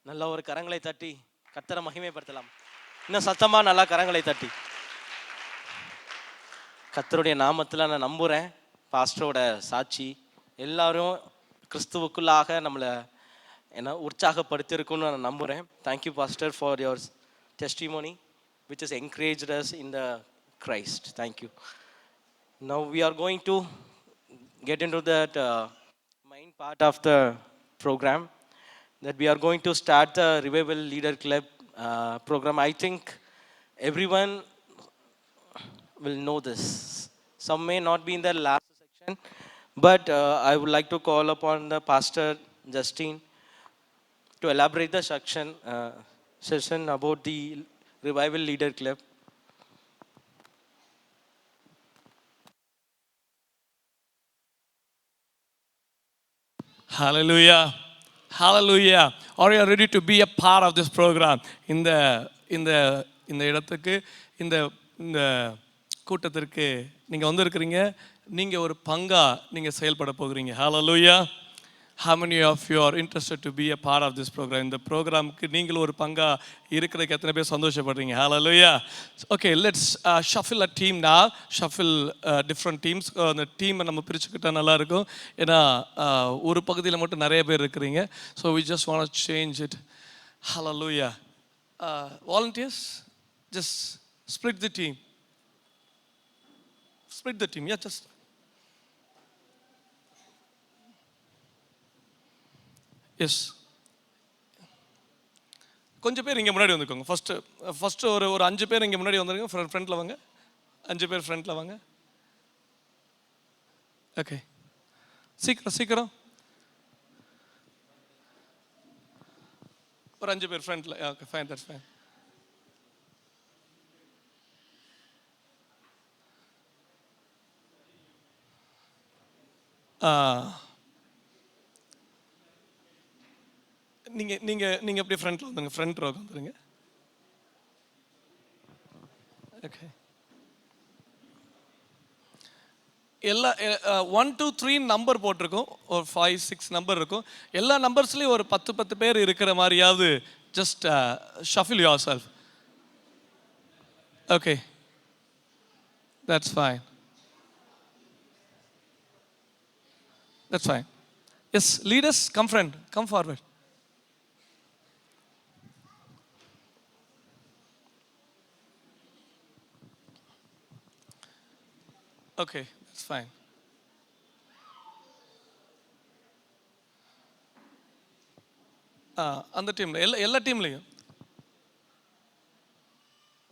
நல்ல ஒரு கரங்களை தட்டி கர்த்தரை மகிமைப்படுத்தலாம். இன்னும் சத்தமா நல்லா கரங்களை தட்டி கர்த்தருடைய நாமத்தில் நான் நம்புகிறேன். பாஸ்டரோட சாட்சி எல்லாரும் கிறிஸ்துவுக்குள்ளாக நம்மளை உற்சாகப்படுத்தியிருக்குன்னு நான் நம்புகிறேன். Thank you pastor for your testimony which has encouraged us in the Christ. Thank you. Now we are going to get into that main part of the program, that we are going to start the Revival Leader Club program. I think everyone will know this. Some may not be in the last section, but I would like to call upon the Pastor Justin to elaborate the session about the Revival Leader Club. Hallelujah. Hallelujah. Are you ready to be a part of this program? இந்த இடத்துக்கு இந்த இந்த கூட்டத்திற்கு நீங்கள் வந்திருக்கிறீங்க. நீங்கள் ஒரு பங்கா நீங்கள் செயல்பட போகிறீங்க. Hallelujah. How many of you are interested to be a part of this program? இந்த ப்ரோக்ராமுக்கு நீங்கள் ஒரு பங்கா இருக்கிறதுக்கு எத்தனை பேர் சந்தோஷப்படுறீங்க? Hallelujah. Okay, let's shuffle a team now. Shuffle different teams. அந்த டீமை நம்ம பிரிச்சுக்கிட்டா நல்லா இருக்கும். ஏன்னா ஒரு பகுதியில் மட்டும் நிறைய பேர் இருக்கிறீங்க. So we just want to change it. Hallelujah. Volunteers, just split the team. Split the team. Yeah, just. Yes, கொஞ்சம் பேர் இங்கே முன்னாடி வந்துக்கோங்க. ஃபஸ்ட்டு ஒரு 5 பேர் இங்கே முன்னாடி வந்துருங்க. ஃப்ரண்ட்டில் வாங்க. 5 பேர் ஃப்ரண்ட்டில் வாங்க. ஓகே, சீக்கிரம் ஒரு 5 பேர் ஃப்ரண்ட்டில். Okay, fine, that's fine. நீங்கள் அப்படியே ஃப்ரண்ட்டில் வந்துங்க. ஃப்ரண்ட் ரோக்கு வந்துடுங்க. ஓகே, எல்லா 1 2 3 நம்பர் போட்டிருக்கோம். ஒரு 5 6 நம்பர் இருக்கும். எல்லா நம்பர்ஸ்லேயும் ஒரு 10 பேர் இருக்கிற மாதிரியாவது just shuffle yourself. Okay, that's fine. That's fine. Yes, leaders, come forward. Okay, that's fine. அந்த டீம்ல எல்லா டீம்லையும்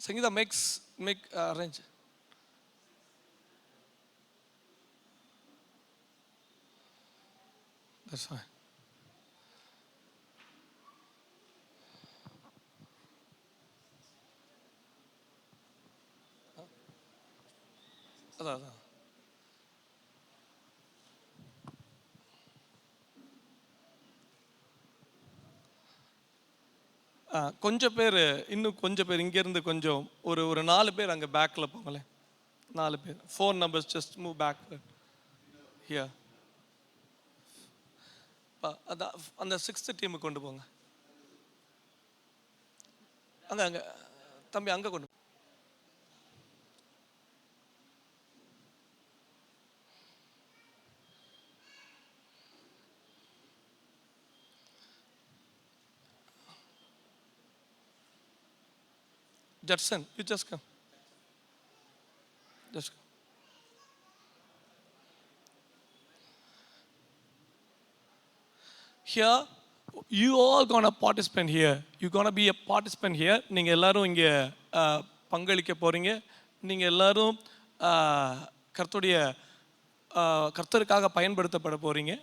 Sangeetha make arrange. That's fine. அதான் கொஞ்சம் பேர், இன்னும் கொஞ்சம் பேர் இங்கேருந்து கொஞ்சம் ஒரு 4 பேர் அங்கே பேக்கில் போங்களேன். 4 பேர், 4 numbers, just move back here. அந்த 6th டீமுக்கு கொண்டு போங்க. அங்கே தம்பி அங்கே கொண்டு. Judson, you just come. Just come. Here, you all gonna participate here. You gonna be a participant here. நீங்கள் எல்லாரும் இங்கே பங்களிக்க போகிறீங்க. நீங்கள் எல்லாரும் கர்த்தருக்காக பயன்படுத்தப்பட போகிறீங்க.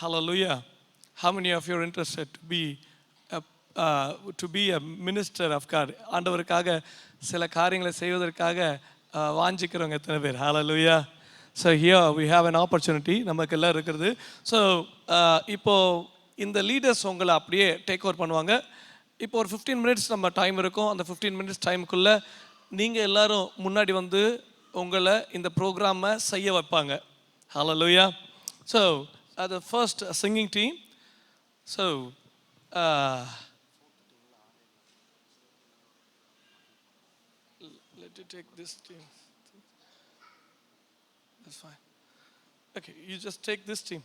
Hallelujah. How many of you are interested to be a minister of God? ஆண்டவருக்காக சில காரியங்களை செய்வதற்காக வாஞ்சிக்கிறவங்க எத்தனை பேர்? Hallelujah. So here we have an opportunity. நமக்கு எல்லாம் இருக்கிறது. ஸோ இப்போது இந்த லீடர்ஸ் உங்களை அப்படியே டேக் ஓவர் பண்ணுவாங்க. இப்போ ஒரு 15 minutes நம்ம டைம் இருக்கும். அந்த 15 minutes டைமுக்குள்ளே நீங்கள் எல்லோரும் முன்னாடி வந்து உங்களை இந்த ப்ரோக்ராமை செய்ய வைப்பாங்க. Hallelujah. So the first singing team. So to take this team. That's fine. Okay, you just take this team,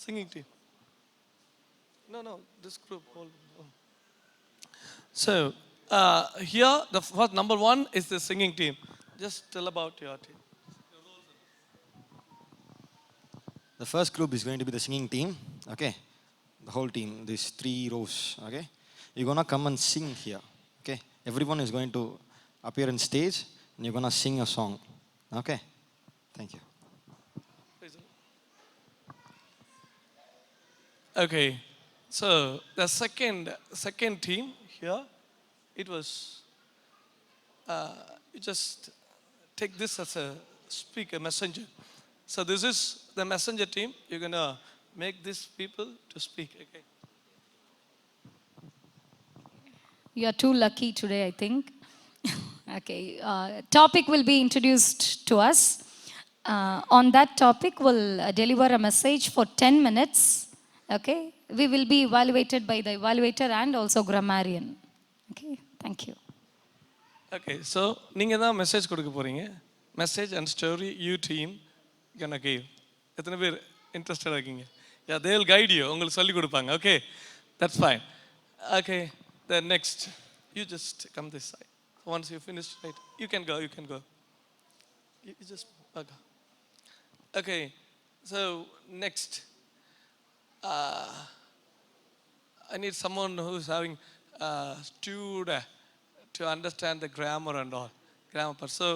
singing team. No, this group. Hold on. So here, the first number one is the singing team. Just tell about your team. The first group is going to be the singing team. Okay, the whole team, these 3 rows. Okay, you're gonna come and sing here. Okay, everyone is going to appear on stage and you're gonna sing a song. Okay, thank you. Okay, so the second team here, it was you just take this as a speaker messenger. So this is the messenger team. You're gonna make these people to speak. Okay. You are too lucky today, I think. Okay, topic will be introduced to us. On that topic, we'll deliver a message for 10 minutes. Okay, we will be evaluated by the evaluator and also grammarian. Okay, thank you. Okay, so நீங்கள் தான் message கொடுக்க போகிறீங்க. Message and story you team gonna give. எத்தனை பேர் இன்ட்ரெஸ்டடாக இருக்கீங்க? Yeah, they will guide you. உங்களுக்கு சொல்லிக் கொடுப்பாங்க. Okay, that's fine. Okay, the next, you just come this side. Once you finish, right, you can go. You just go. Okay, so next, I need someone who's having stud to understand the grammar and all. Grammar part. So,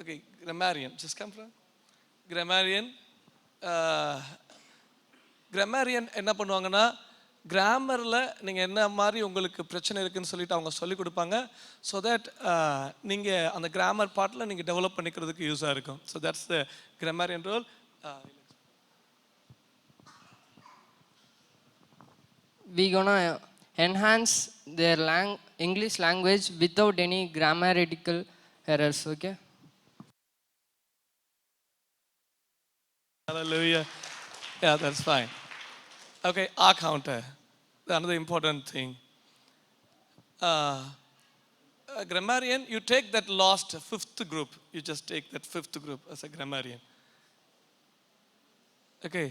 okay, grammarian, just come from. Grammarian. Grammarian என்ன பண்ணுவாங்கன்னா கிராமரில் நீங்கள் என்ன மாதிரி உங்களுக்கு பிரச்சனை இருக்குதுன்னு சொல்லிட்டு அவங்க சொல்லிக் கொடுப்பாங்க. ஸோ தட் நீங்கள் அந்த கிராமர் பார்ட்டில் நீங்கள் டெவலப் பண்ணிக்கிறதுக்கு யூஸாக இருக்கும். So that's the grammarian role. We gonna enhance their English language without any grammatical errors. Okay. Hallelujah. Yeah, that's fine. Okay, our counter. Another important thing. A grammarian, you take that last 5th group. You just take that 5th group as a grammarian. Okay.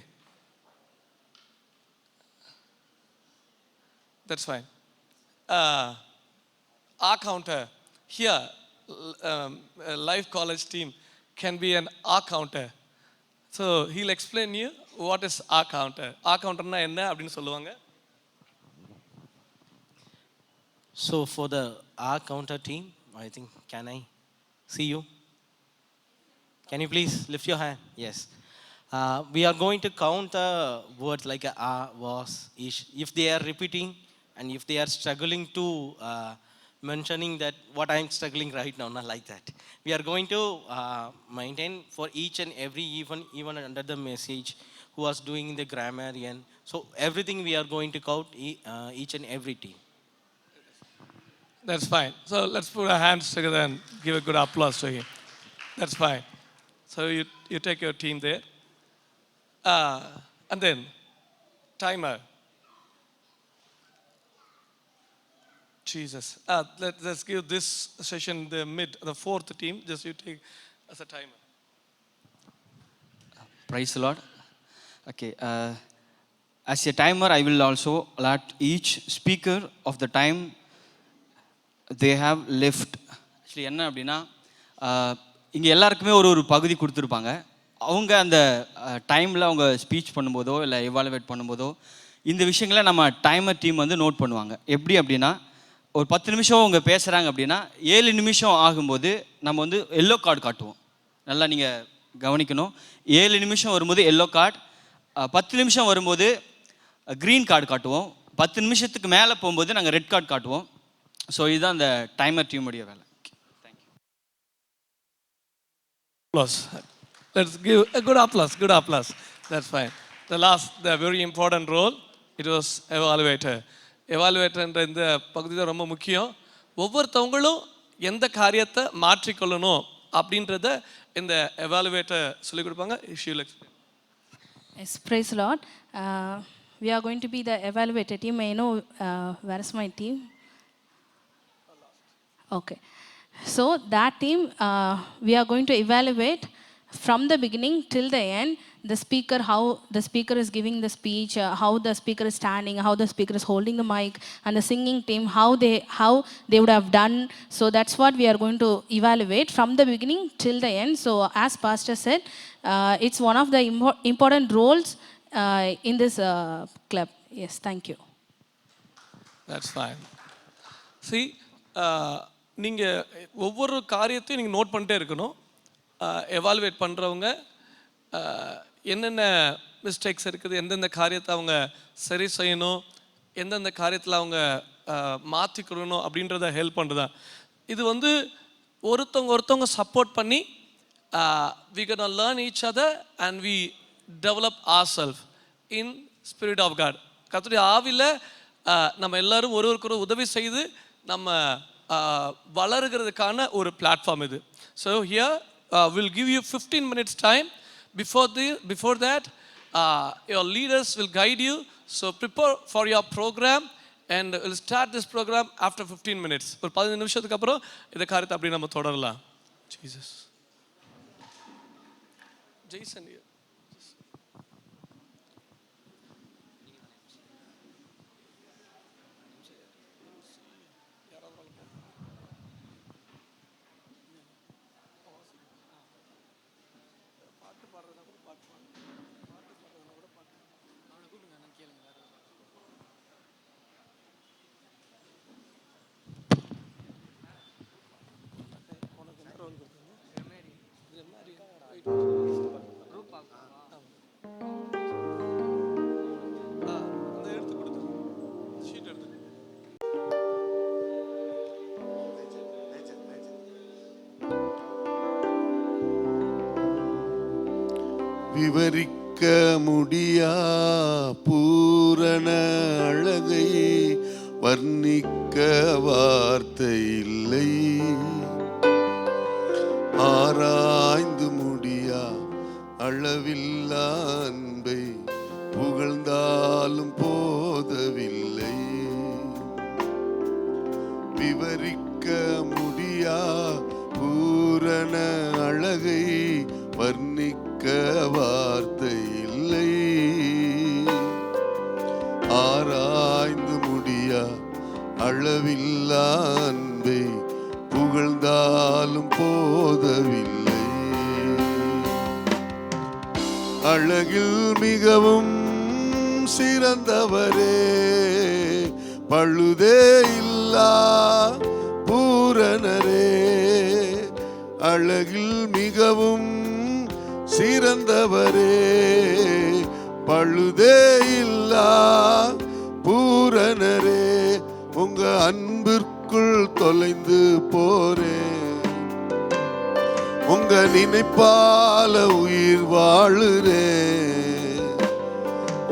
That's fine. Our counter. Here, a life college team can be an R counter. So he'll explain you what is R counter. R counter na enna அப்படினு சொல்லுவாங்க. So for the R counter team, I think, can I see you? Can you please lift your hand? Yes. We are going to count the words like a was, ish. If they are repeating and if they are struggling to mentioning that what I am struggling right now, not like that. We are going to maintain for each and every, even under the message, who was doing the grammarian. So everything we are going to count each and every team. That's fine. So let's put our hands together and give a good applause to him. That's fine. So you take your team there. And then timer. Jesus. Let's give this session the 4th team. Just you take as a timer. Praise the Lord. Okay. As a timer, I will also allot each speaker of the time they have left. Actually, என்ன அப்படின்னா இங்கே எல்லாருக்குமே ஒரு பகுதி கொடுத்துருப்பாங்க. அவங்க அந்த டைமில் அவங்க ஸ்பீச் பண்ணும்போதோ இல்லை எவாலுவேட் பண்ணும்போதோ இந்த விஷயங்களை நம்ம டைமர் டீம் வந்து நோட் பண்ணுவாங்க. எப்படி அப்படின்னா ஒரு 10 நிமிஷம் அவங்க பேசுகிறாங்க அப்படின்னா 7 நிமிஷம் ஆகும்போது நம்ம வந்து எல்லோ கார்டு காட்டுவோம். நல்லா நீங்கள் கவனிக்கணும். 7 நிமிஷம் வரும்போது எல்லோ கார்டு, 10 நிமிஷம் வரும்போது க்ரீன் கார்டு காட்டுவோம், 10 நிமிஷத்துக்கு மேலே போகும்போது நாங்கள் ரெட் கார்டு காட்டுவோம். ஸோ இதுதான் அந்த டைமர் டீமுடைய வேலை. Thank you. Applause. Let's give a good applause. That's fine. The very important role, it was evaluator. எவாலுவேட்டர்ன்ற இந்த பகுதி தான் ரொம்ப முக்கியம். ஒவ்வொருத்தவங்களும் எந்த காரியத்தை மாற்றிக்கொள்ளணும் அப்படின்றத இந்த எவாலுவேட்டர் சொல்லிக் கொடுப்பாங்க. Yes, praise the Lord. We are going to be the evaluator team. May I know where is my team? Okay. So that team, we are going to evaluate from the beginning till the end, the speaker, how the speaker is giving the speech, how the speaker is standing, how the speaker is holding the mic, and the singing team, how they would have done. So that's what we are going to evaluate from the beginning till the end. So as Pastor said, it's one of the important roles in this club. Yes, thank you. That's fine. See, நீங்கள் ஒவ்வொரு காரியத்தையும் நீங்கள் note பண்ணிட்டே இருக்கணும். Evaluate பண்ணுறவங்க என்னென்ன mistakes இருக்குது, எந்தெந்த காரியத்தை அவங்க சரி செய்யணும், எந்தெந்த காரியத்தில் அவங்க மாற்றிக்கணும் அப்படின்றத ஹெல்ப் பண்ணுறதா. இது வந்து ஒருத்தவங்க சப்போர்ட் பண்ணி we gonna learn each other and we develop ourselves in spirit of God. கர்த்தருடைய ஆவியில் நம்ம எல்லாரும் ஒருவருக்கொரு உதவி செய்து நம்ம வளருகிறதுக்கான ஒரு பிளாட்ஃபார்ம் இது. So here we'll give you 15 minutes time. Before that, your leaders will guide you. So prepare for your program and we'll start this program after 15 minutes. ஒரு 15 நிமிஷத்துக்கு அப்புறம் இந்த காரியத்தை அப்படி நம்ம தொடரலாம். ஜீசஸ் ஜெய்சன் விவரிக்க முடியா பூரண அழகை வர்ணிக்க வார்த்தை இல்லை, ஆராய்ந்து முடியா அளவில்லா அன்பை புகழ்ந்தாலும் போதவில்லை. விவரிக்க முடியா பூரண அழகை வர்ணிக்க வார்த்தை இல்லை, ஆராய்ந்து முடியா அளவில்லா அன்பை புகழ்ந்தாலும் போதவில்லை. அழகில் மிகவும் சிறந்தவரே, பழுதே இல்லா பூரணரே, அழகில் மிகவும் சிறந்தவரே, பழுதே இல்லா பூரணரே, உங்க அன்பிற்குள் தொலைந்து போறேன், உங்க நினைப்பால உயிர் வாழுறேன்,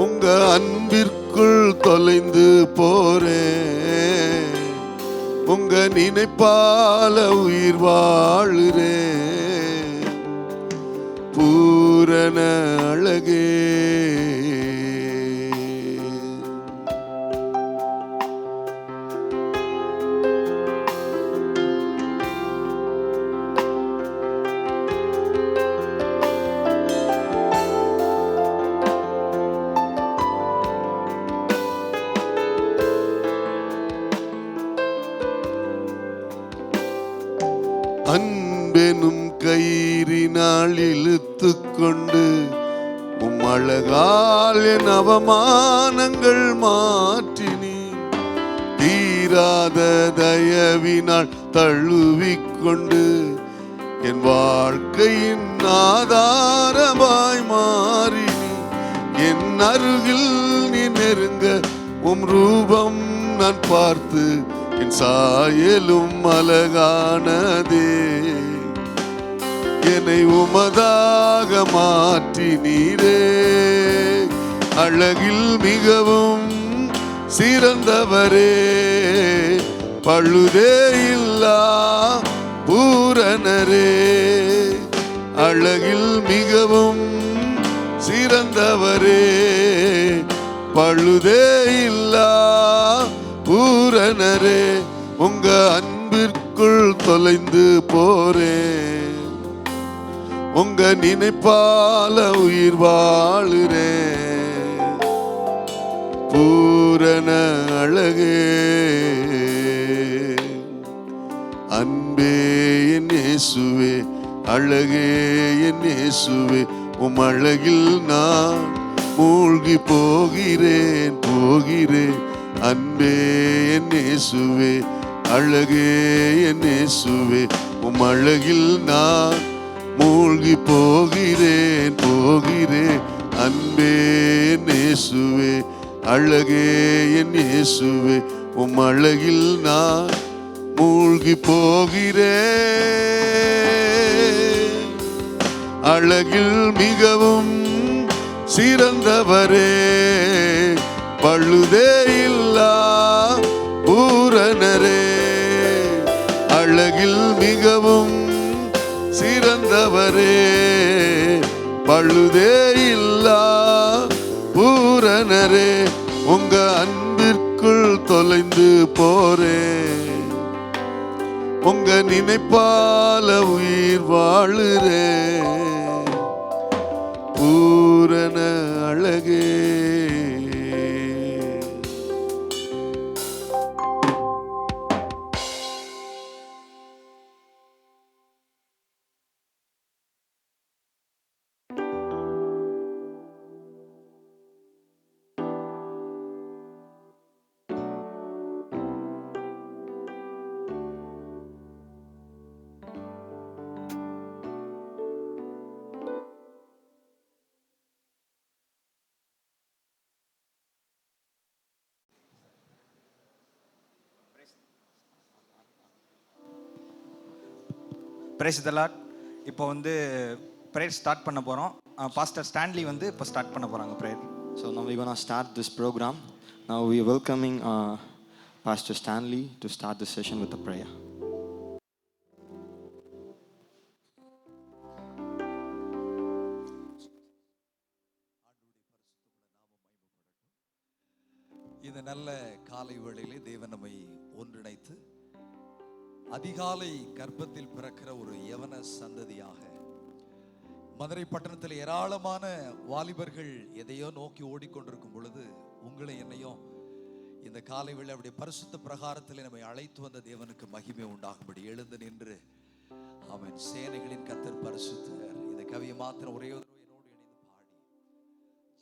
உங்க அன்பிற்குள் தொலைந்து போறேன், உங்க நினைப்பால உயிர் வாழுறேன். பூரண அழகே, அன்பெனும் கயிறினால் இழுத்து கொண்டு உம் அழகால் என் அவமானங்கள் மாற்றினி, தீராத தயவினால் தழுவிக்கொண்டு என் வாழ்க்கையின் ஆதாரமாய் மாறினி. என் அருகில் நீ நெருங்க உம் ரூபம் நான் பார்த்து என் சாயலும் அழகானதே, என்னை உமதாக மாற்றி நீரே. அழகில் மிகவும் சிறந்தவரே, பழுதே இல்லா பூரணரே, அழகில் மிகவும் சிறந்தவரே, பழுதே இல்லா பூரணரே, உங்க அன்பிற்கு அன்பிற்குள் தொலைந்து போறேன். உங்க நினைப்பால உயிர் வாழுறேன். பூரண அழகே அன்பே என் இயேசுவே, அழகே என் இயேசுவே, உம் அழகில் நான் மூழ்கி போகிறேன் போகிறேன். அன்பே என் இயேசுவே, அழகே என் இயேசுவே, உம் அழகில் நான் மூழ்கி போகிறேன் போகிறேன். அன்பே என் இயேசுவே, அழகே என் இயேசுவே, உம் அழகில் நான் மூழ்கி போகிறேன். அழகில் மிகவும் சிறந்தவரே, பழுதே இல்லா பூரணரே. அழகில் மிகவும் சிறந்தவரே, பழுதே இல்லா பூரணரே. உங்க அன்பிற்குள் தொலைந்து போறேன். உங்க நினைப்பால உயிர் வாழுறேன். பூரண அழகே பிரைஸ் தி லார்ட். இப்போ வந்து ப்ரேயர் ஸ்டார்ட் பண்ண போகிறோம். பாஸ்டர் ஸ்டான்லி வந்து இப்போ ஸ்டார்ட் பண்ண போகிறாங்க prayer. So now we're going to start this program. Now we're welcoming Pastor Stanley to start this session with a prayer. இந்த நல்ல காலை வேளையிலே தேவன் நம்மை ஒன்றிணைத்து அதிகாலை கர்ப்பத்தில் பிறக்கிற ஒரு யவன சந்ததியாக மதுரை பட்டணத்தில் ஏராளமான வாலிபர்கள் எதையோ நோக்கி ஓடிக்கொண்டிருக்கும் பொழுது உங்களை என்னையும் இந்த காலை வேளை அப்படி பரிசுத்த பிரகாரத்தில் நம்மை அழைத்து வந்த தேவனுக்கு மகிமை உண்டாகும்படி எழுந்து நின்று அவன் சேனைகளின் கர்த்தர் பரிசுத்தர் இந்த கவியை மாத்திரம் ஒரே ஒரு என்னோடு இணைந்து பாடி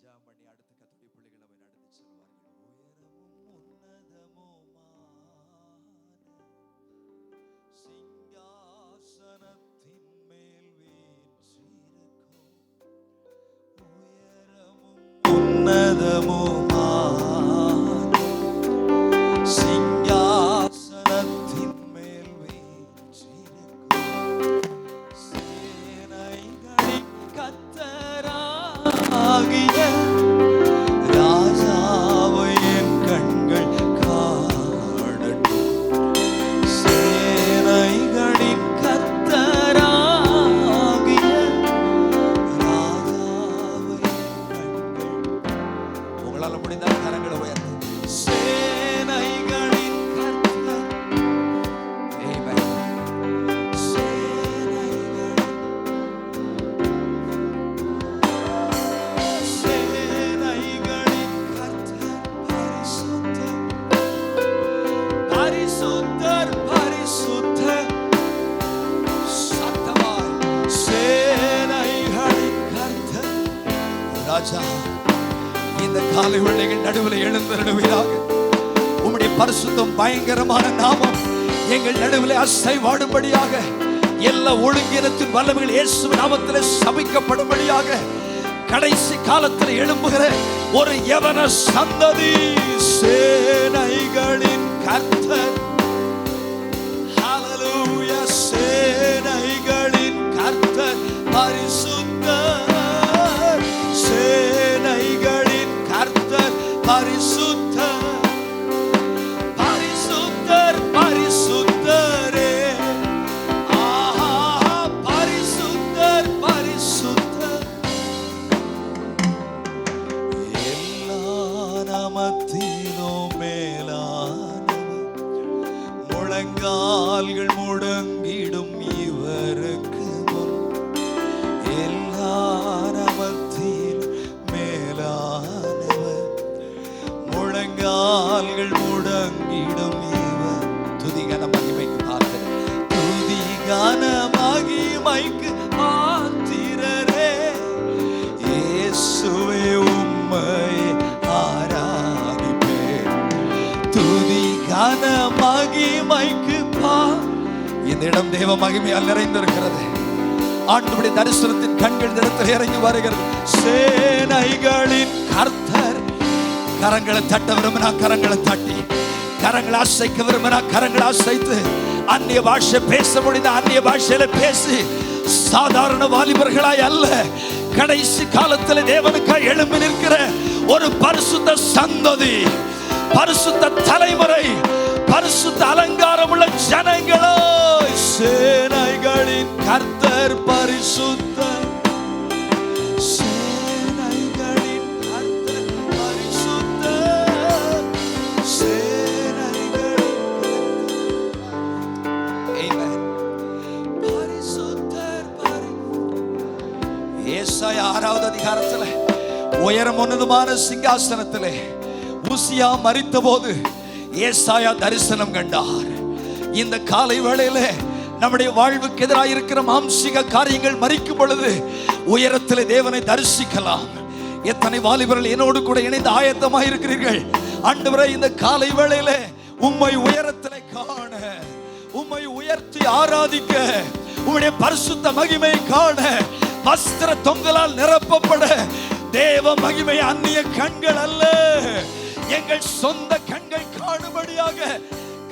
ஜெபம் பண்ணி அடுத்த கர்த்தருடைய பிள்ளைகள் அவன் நடந்து செல்வார்கள். சிங்காசனத்தின் மேல் வீற்றிருக்கும் உன்னதமுமான சிங்காசனத்தின் மேல் வீற்றிருக்கும் சேனைகளின் கர்த்தராகிய ராஜாவை என் கண்கள் காணட்டும். சேனைகளின் கர்த்தராகிய ராஜாவை என் கண்கள். உங்களால முடிந்தால் கரங்களை உயர்த்து. சேனைகளின் கர்த்தர். Amen. சேனைகளின் கர்த்தர் பரிசுத்தர் பரிசுத்தர் பரிசுத்தர். சத்தமாய் சேனைகளின் கர்த்தர் ராஜா இந்த காலை வேளையில் நடுவில் எழுந்தருளுவீராக. உம்முடைய பரிசுத்தம் பயங்கரமான நாமம் எங்கள் நடுவில் அசைவாடும்படியாக எல்லா ஒழுங்கினத்தின் வல்லமைகள் இயேசுவின் நாமத்திலே சபிக்கப்படும்படியாக கடைசி காலத்தில் எழும்புகிற ஒரு யவன சந்ததி சேனைகளின் கர்த்தர். ஹல்லேலூயா. சேனைகளின் கர்த்தர் பரிசுத்தர். சேனைகளின் கர்த்தர் பரிசுத்தர் பரிசுத்தர் பரிசுத்தரே. ஆஹா பரிசுத்தர் பரிசுத்தர். எல்லா நாமத்திலும் மேலானவர் முழங்கால்கள் கால்கள் முடங்கிடும் இவர். துதிகான மகிமைக்கு பாத்திர, துதிகான மகிமைக்கு பாத்திரரே, இயேசுவே உம்மை ஆராதிப்பேன். துதிகான மகிமைக்கு இந்த இடம் தேவ மகிமையால் நிறைந்திருக்கிறது. ஆண்டவருடைய தரிசனத்தின் கண்கள் இடத்தில் இறங்கி வருகிறது. சேனைகளின் கர்த்தர். கரங்களை தட்ட விரும்பினா கரங்களை தட்டி, கரங்களை அசைக்க விரும்பினா கரங்களை அசைத்து, அந்நிய பாஷை பேச முடிந்த அந்நிய பாஷையில பேசி, சாதாரண வாலிபர்களாய் அல்ல, கடைசி காலத்தில் தேவனுக்காய் எழும்பி நிற்கிற ஒரு பரிசுத்த சந்ததி, பரிசுத்த தலைமுறை, பரிசுத்த அலங்காரம் உள்ள ஜனங்களோ. சேனைகளின் கர்த்தர் பரிசுத்தர், சேனைகளின் கர்த்தர் பரிசுத்தர், சேனைகளின் பரிசுத்தர். ஏசாயா 6வது அதிகாரத்தில் உயரம் உன்னதமான சிங்காசனத்திலே உசியா மரித்த போது ஏசாயா தரிசனம் கண்டார். இந்த காலை வேளையில நம்முடைய வாழ்வுக்கு எதிராக இருக்கிற மாம்சிக காரியங்கள் மரிக்கும் பொழுது உயரத்திலே தேவனை தரிசிக்கலாம். எத்தனை வாலிபர்கள் என்னோடு கூட இணைந்து ஆயத்தமாக இருக்கிறீர்கள்? ஆண்டவரே, இந்த காலை வேளையில உம்மை உயரத்திலே காண, உம்மை உயர்த்தி ஆராதிக்க, உம்முடைய பரிசுத்த மகிமை காண, வஸ்திர தொங்கலால் நிரப்பப்பட, தேவ மகிமை அந்நிய கண்கள் அல்ல, எங்கள் சொந்த கண்கள் காணும்படியாக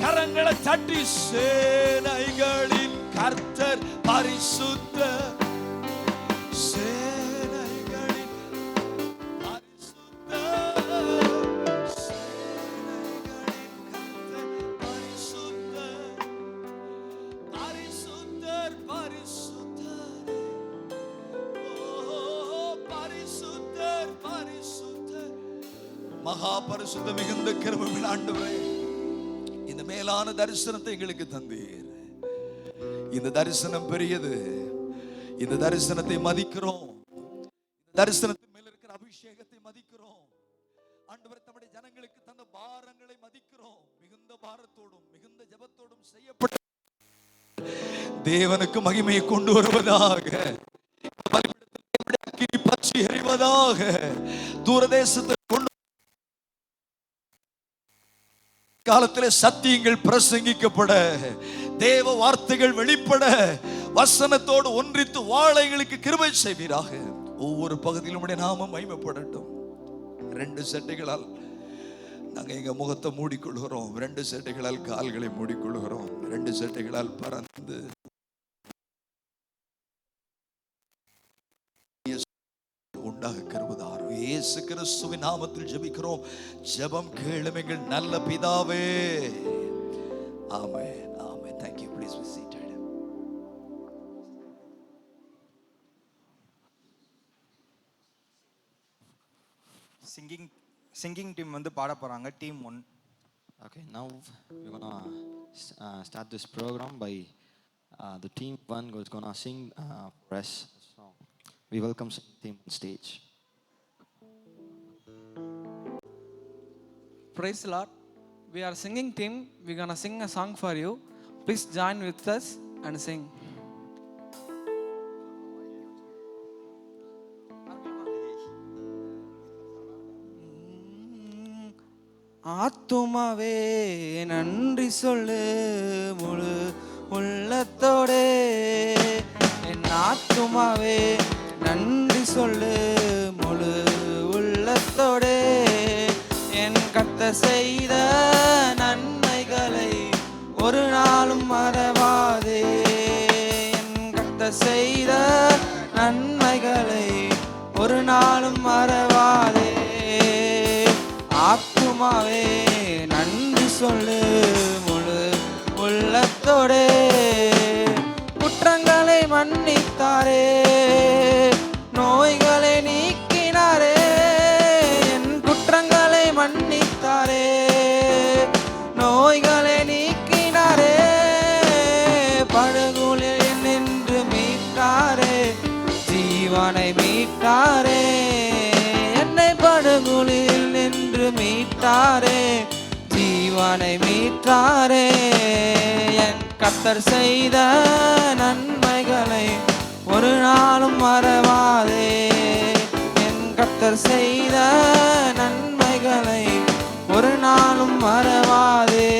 கரங்களை தட்டி, சேனைகளின் கர்த்தர் பரிசுத்தர், சேனைகளின் பரிசுத்தர், சேனைகளின் கர்த்தர் பரிசுத்தர், பரிசுத்தர், பரிசுத்தர், ஓ பரிசுத்தர், பரிசுத்தர், மகா பரிசுத்த மிகுந்த கிருபையுள்ள ஆண்டவரே, இந்த மேலான தரிசனத்தை எங்களுக்கு தந்தீர். இந்த தரிசனம் பெரியது. இந்த தரிசனத்தை மதிக்கிறோம். தரிசனத்தின் மேல் இருக்கிற அபிஷேகத்தை மதிக்கிறோம். ஆண்டவரே, தம்முடைய ஜனங்களுக்கு தந்த பாரங்களை மதிக்கிறோம். மிகுந்த பாரத்தோடும் மிகுந்த ஜெபத்தோடும் செய்யப்பட்ட தேவனுக்கு மகிமையை கொண்டு வருவதாக, பற்றி எறிவதாக, தூரதேசத்தை கொண்டு காலத்திலே சத்தியங்கள் பிரசங்கிக்கப்பட, தேவ வார்த்தைகள் வெளிப்பட, வசனத்தோடு ஒன்றித்து வாழைகளுக்கு கிருபை செய்வீராக. ஒவ்வொரு பகுதியிலும் உடைய நாமம் மகிமைப்படட்டும். 2 சட்டைகளால் நாங்க எங்க முகத்தை மூடிக்கொள்கிறோம், 2 சட்டைகளால் கால்களை மூடிக்கொள்கிறோம், 2 சட்டைகளால் பறந்து உண்டாக கருவதார். இயேசு கிறிஸ்துவின் நாமத்தில் ஜெபிக்கிறோம். ஜெபம் கேளும் எங்கள் நல்ல பிதாவே. ஆமென். ஆமென். Thank you. Please be seated. Singing team வந்து பாட போறாங்க. Team 1. Okay, now we're gonna start this program by the team 1 is gonna sing press song. We welcome team on stage. Praise the Lord. We are singing team. We're gonna sing a song for you. Please join with us and sing. ஆத்துமாவே நன்றி சொல்லு முழு உள்ளத்தோடே, என் ஆத்துமாவே நன்றி சொல்லு முழு உள்ளத்தோடே, என் கர்த்தர் செய்த நன்மைகளை ஒரு நாளும் மறவாதே, என் கர்த்தர் செய்த நன்மைகளை ஒரு நாளும் மறவாதே. ஆத்துமாவே நன்றி சொல்லு முழு உள்ளத்தோடே, குற்றங்களை மன்னித்தாரே, நோய்களை நீக்கினாரே, என் குற்றங்களை மன்னித்தாரே, நோய்களை நீக்கினாரே, படுகொலில் நின்று மீட்டாரே, ஜீவனை மீட்டாரே, என்னை படுகொலில் நின்று மீட்டாரே, என்னை மீட்டாரே. என் கர்த்தர் செய்த நன்மைகளை ஒரு நாளும் மறவாதே. என் கர்த்தர் செய்த நன்மைகளை ஒரு நாளும் மறவாதே.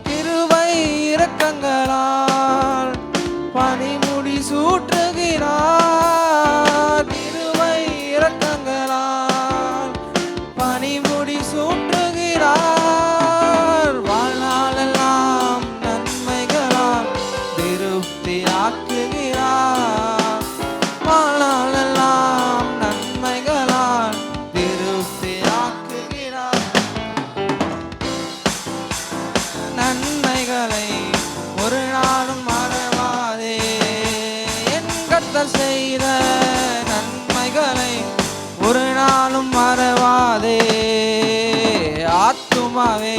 கிருபை இரக்கங்களால் பனிமுடி சூட்டுகிறார். கிருபை இரக்கங்களால் பனிமுடி சூட்டுகிறார். வாழ்நாளெல்லாம் நன்மைகளால் திருப்தி ஆக்குகிறார். வாழ்நாளெல்லாம் நன்மைகளால் திருப்தி ஆக்குகிறார். நன்மைகளை ஒரு நாளும் மறவாதே. என் கர்த்தர் செய்த நன்மைகளை ஒரு நாளும் மறவாதே. ஆத்துமாவே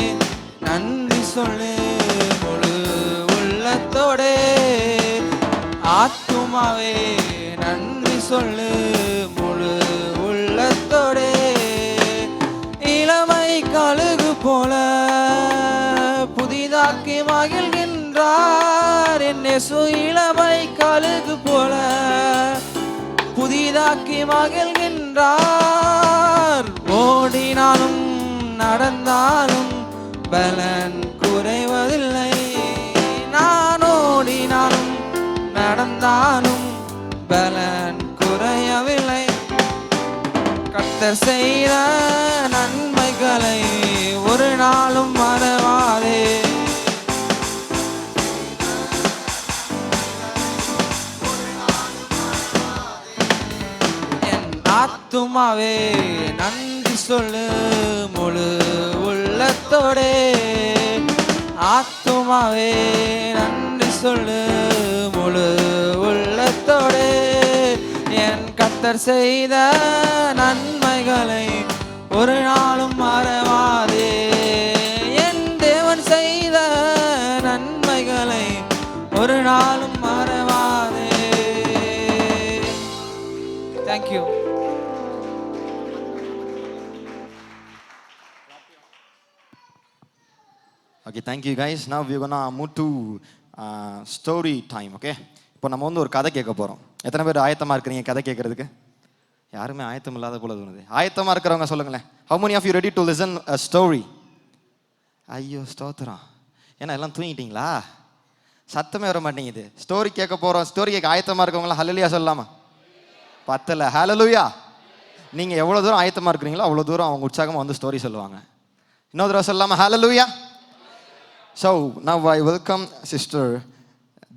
நன்றி சொல்லு முழு உள்ளத்தோடே. ஆத்துமாவே நன்றி சொல்லு முழு உள்ளத்தோடே. இளமை கழுகு போல புதிதாக்கி மகிழ்கின்றார். என் இயேசு இளமை கழுகு போல புதிதாக்கி மகிழ்கின்றார். ஓடினாலும் நடந்தாலும் பலன் குறைவதில்லை. நான் ஓடினாலும் நடந்தாலும் பலன் குறையவில்லை. கர்த்தர் செய்த நன்மைகளை ஒரு நாளும் மறவாதே. என் ஆத்துமாவே நன்றி சொல்லு முழு உள்ளத்தோடே. ஆத்துமாவே நன்றி சொல்லு முழு உள்ளத்தோடே. என் கர்த்தர் செய்த நன்மைகளை ஒரு நாளும் மறவாதே. என் தேவன் செய்த நன்மைகளை ஒரு நாளும் மறவாதே. Thank you. Okay, thank you guys. Now we're gonna move to story time, okay? இப்போ நம்ம வந்து ஒரு கதை கேட்க போகிறோம். எத்தனை பேர் ஆயத்தமாக இருக்கிறீங்க கதை கேட்குறதுக்கு? யாருமே ஆயத்தம் இல்லாத போல தோணுது. ஆயத்தமாக இருக்கிறவங்க சொல்லுங்களேன். How many of you ready to listen a story? ஐயோ ஸ்தோத்திரம். ஏன்னா எல்லாம் தூங்கிட்டீங்களா? சத்தமே வர மாட்டேங்குது. ஸ்டோரி கேட்க போகிறோம். ஸ்டோரி கேட்க ஆயத்தமாக இருக்கவங்களாம் ஹல்லேலூயா சொல்லலாமா? பத்தலை. ஹல்லேலூயா. நீங்கள் எவ்வளோ தூரம் ஆயத்தமாக இருக்கிறீங்களோ அவ்வளோ தூரம் அவங்க உற்சாகமாக வந்து ஸ்டோரி சொல்லுவாங்க. இன்னொரு தடவை சொல்லலாமா? ஹல்லேலூயா. So now I welcome Sister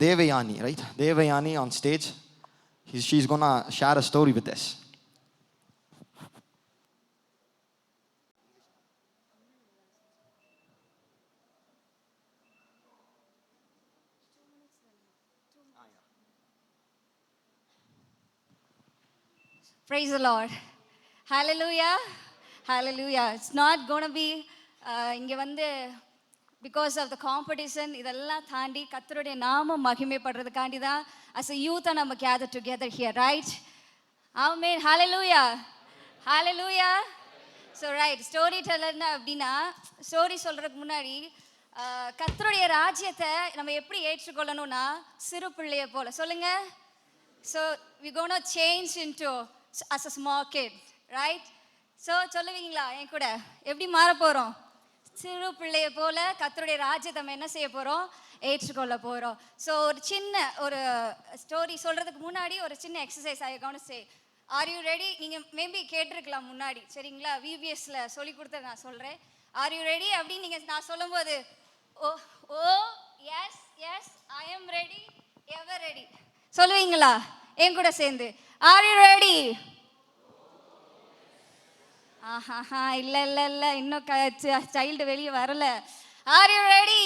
Devayani, right? Devayani on stage. She's gonna share a story with us. Praise the Lord. Hallelujah. Hallelujah. It's not going to be இங்கே வந்து பிகாஸ் ஆஃப் த காம்படிஷன் இதெல்லாம் தாண்டி கர்த்தருடைய நாமம் மகிமைப்படுறதுக்காண்டி தான் as a யூத்தை நம்ம gather together here, right? Amen. Hallelujah. Hallelujah. So right, story டெல்லர்னா அப்படின்னா ஸ்டோரி சொல்கிறதுக்கு முன்னாடி கர்த்தருடைய ராஜ்யத்தை நம்ம எப்படி ஏற்றுக்கொள்ளணும்னா சிறு பிள்ளைய போல சொல்லுங்க. So we gonna change into as a small kid, right? So சொல்லுவீங்களா என் கூட? எப்படி மாற போகிறோம்? சிறு பிள்ளைய போல கர்த்தருடைய ராஜ்யத்தை நம்ம என்ன செய்ய போகிறோம்? ஏற்றுக்கொள்ள போகிறோம். ஸோ ஒரு சின்ன ஒரு ஸ்டோரி சொல்கிறதுக்கு முன்னாடி ஒரு சின்ன exercise I gonna say. Are you ready? நீங்கள் மேபி கேட்டிருக்கலாம் முன்னாடி, சரிங்களா? விபிஎஸ்ல சொல்லி கொடுத்த நான் சொல்கிறேன். ஆர் யூ ரெடி அப்படின்னு நீங்கள் நான் சொல்லும்போது oh oh yes yes I am ready, ever ready சொல்லுவீங்களா என் கூட சேர்ந்து? R you ready? ஆஹா இல்லை இல்லை இல்லை, இன்னும் சைல்டு வெளியே வரல. Are you ready?